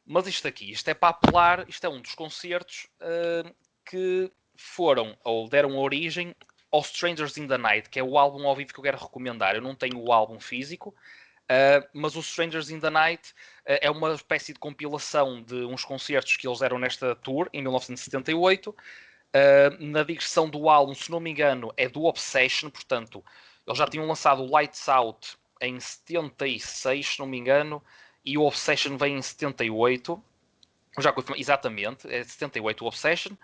Mas isto é para apelar, isto é um dos concertos que foram, ou deram origem ao Strangers in the Night, que é o álbum ao vivo que eu quero recomendar. Eu não tenho o álbum físico, mas o Strangers in the Night é uma espécie de compilação de uns concertos que eles deram nesta tour, em 1978. Na digressão do álbum, se não me engano, é do Obsession, portanto, eles já tinham lançado o Lights Out em 76, se não me engano, e o Obsession vem em 78. Já confirmo, exatamente, é 78 o Obsession.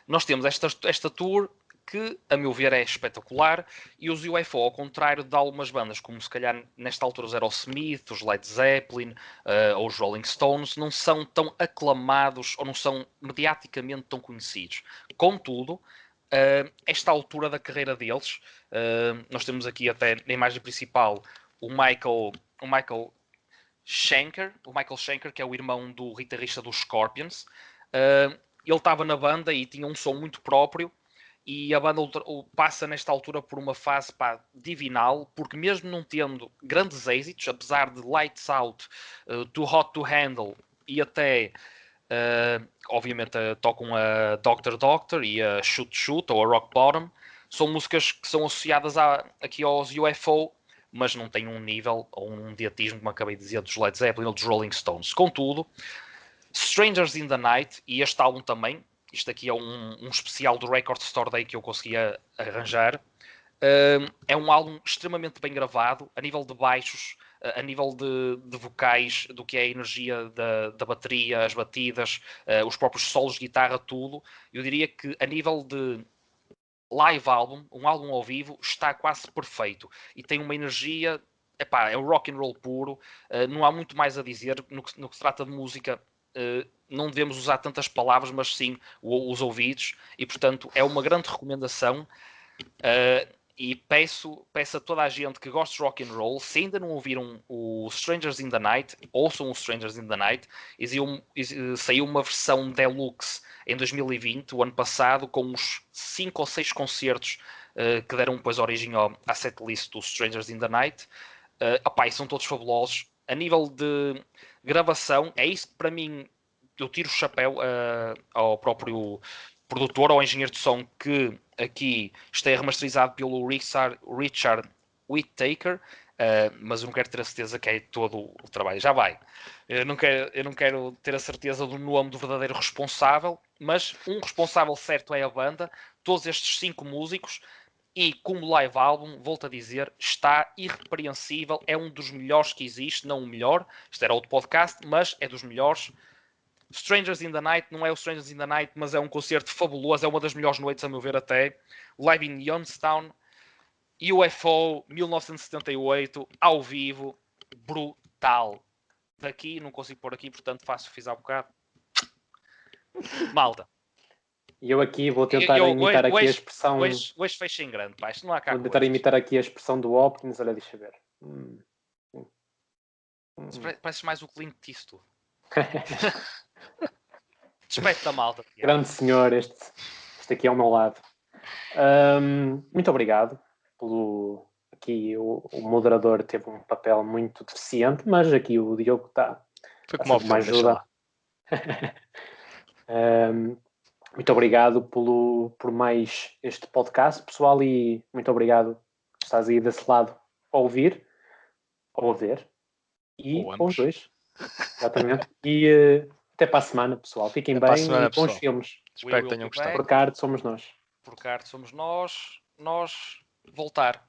Nós temos esta tour que, a meu ver, é espetacular, e os UFO, ao contrário de algumas bandas, como se calhar nesta altura os Aerosmith, os Led Zeppelin ou os Rolling Stones, não são tão aclamados ou não são mediaticamente tão conhecidos. Contudo, esta altura da carreira deles, nós temos aqui até na imagem principal o Michael Schenker, que é o irmão do guitarrista dos Scorpions. Ele estava na banda e tinha um som muito próprio, e a banda passa nesta altura por uma fase divinal, porque mesmo não tendo grandes êxitos, apesar de Lights Out, Too Hot to Handle e até obviamente tocam a Doctor Doctor e a Shoot Shoot ou a Rock Bottom, são músicas que são associadas aqui aos UFO, mas não têm um nível ou um diatismo, como acabei de dizer, dos Led Zeppelin ou dos Rolling Stones. Contudo, Strangers in the Night, e este álbum também, isto aqui é um especial do Record Store Day que eu conseguia arranjar, é um álbum extremamente bem gravado, a nível de baixos, a nível de vocais, do que é a energia da bateria, as batidas, os próprios solos de guitarra, tudo. Eu diria que a nível de live álbum, um álbum ao vivo, está quase perfeito e tem uma energia, é o rock and roll puro. Não há muito mais a dizer no que se trata de música. Não devemos usar tantas palavras, mas sim os ouvidos, e portanto é uma grande recomendação. E peço a toda a gente que gosta de rock and roll, se ainda não ouviram o Strangers in the Night, ouçam o Strangers in the Night. Saiu uma versão deluxe em 2020, o ano passado, com uns 5 ou 6 concertos que deram depois origem à setlist do Strangers in the Night. E são todos fabulosos. A nível de gravação, é isso que para mim eu tiro o chapéu ao próprio produtor, ao engenheiro de som, que aqui está remasterizado pelo Richard Whittaker, mas eu não quero ter a certeza que é todo o trabalho. Já vai. Eu não quero ter a certeza do nome do verdadeiro responsável, mas um responsável certo é a banda, todos estes 5 músicos, e como live álbum, volto a dizer, está irrepreensível, é um dos melhores que existe, não o melhor, isto era outro podcast, mas é dos melhores. Strangers in the Night não é o Strangers in the Night, mas é um concerto fabuloso, é uma das melhores noites, a meu ver, até. Live in Youngstown, UFO 1978, ao vivo, brutal. Daqui, não consigo pôr aqui, portanto fiz há bocado. Malta. E eu aqui vou tentar imitar aqui a expressão... Hoje fecha em grande, pá. Isto não há cá. Vou tentar imitar aqui a expressão do Hopkins, olha, deixa ver. Pareces mais o Clint Eastwood. Despeito da malta. Grande senhor, este aqui é ao meu lado. Muito obrigado pelo... Aqui o moderador teve um papel muito deficiente, mas aqui o Diogo está... Foi como uma ajuda. Muito obrigado por mais este podcast, pessoal, e muito obrigado por estás aí desse lado a ouvir ou a ver. Ou Ou ambos. os dois. Exatamente. E até para a semana, pessoal. Fiquem Até para a bem semana, e bons pessoal. filmes. Espero que will tenham be gostado. back. Por cá somos nós. Por cá somos nós voltar.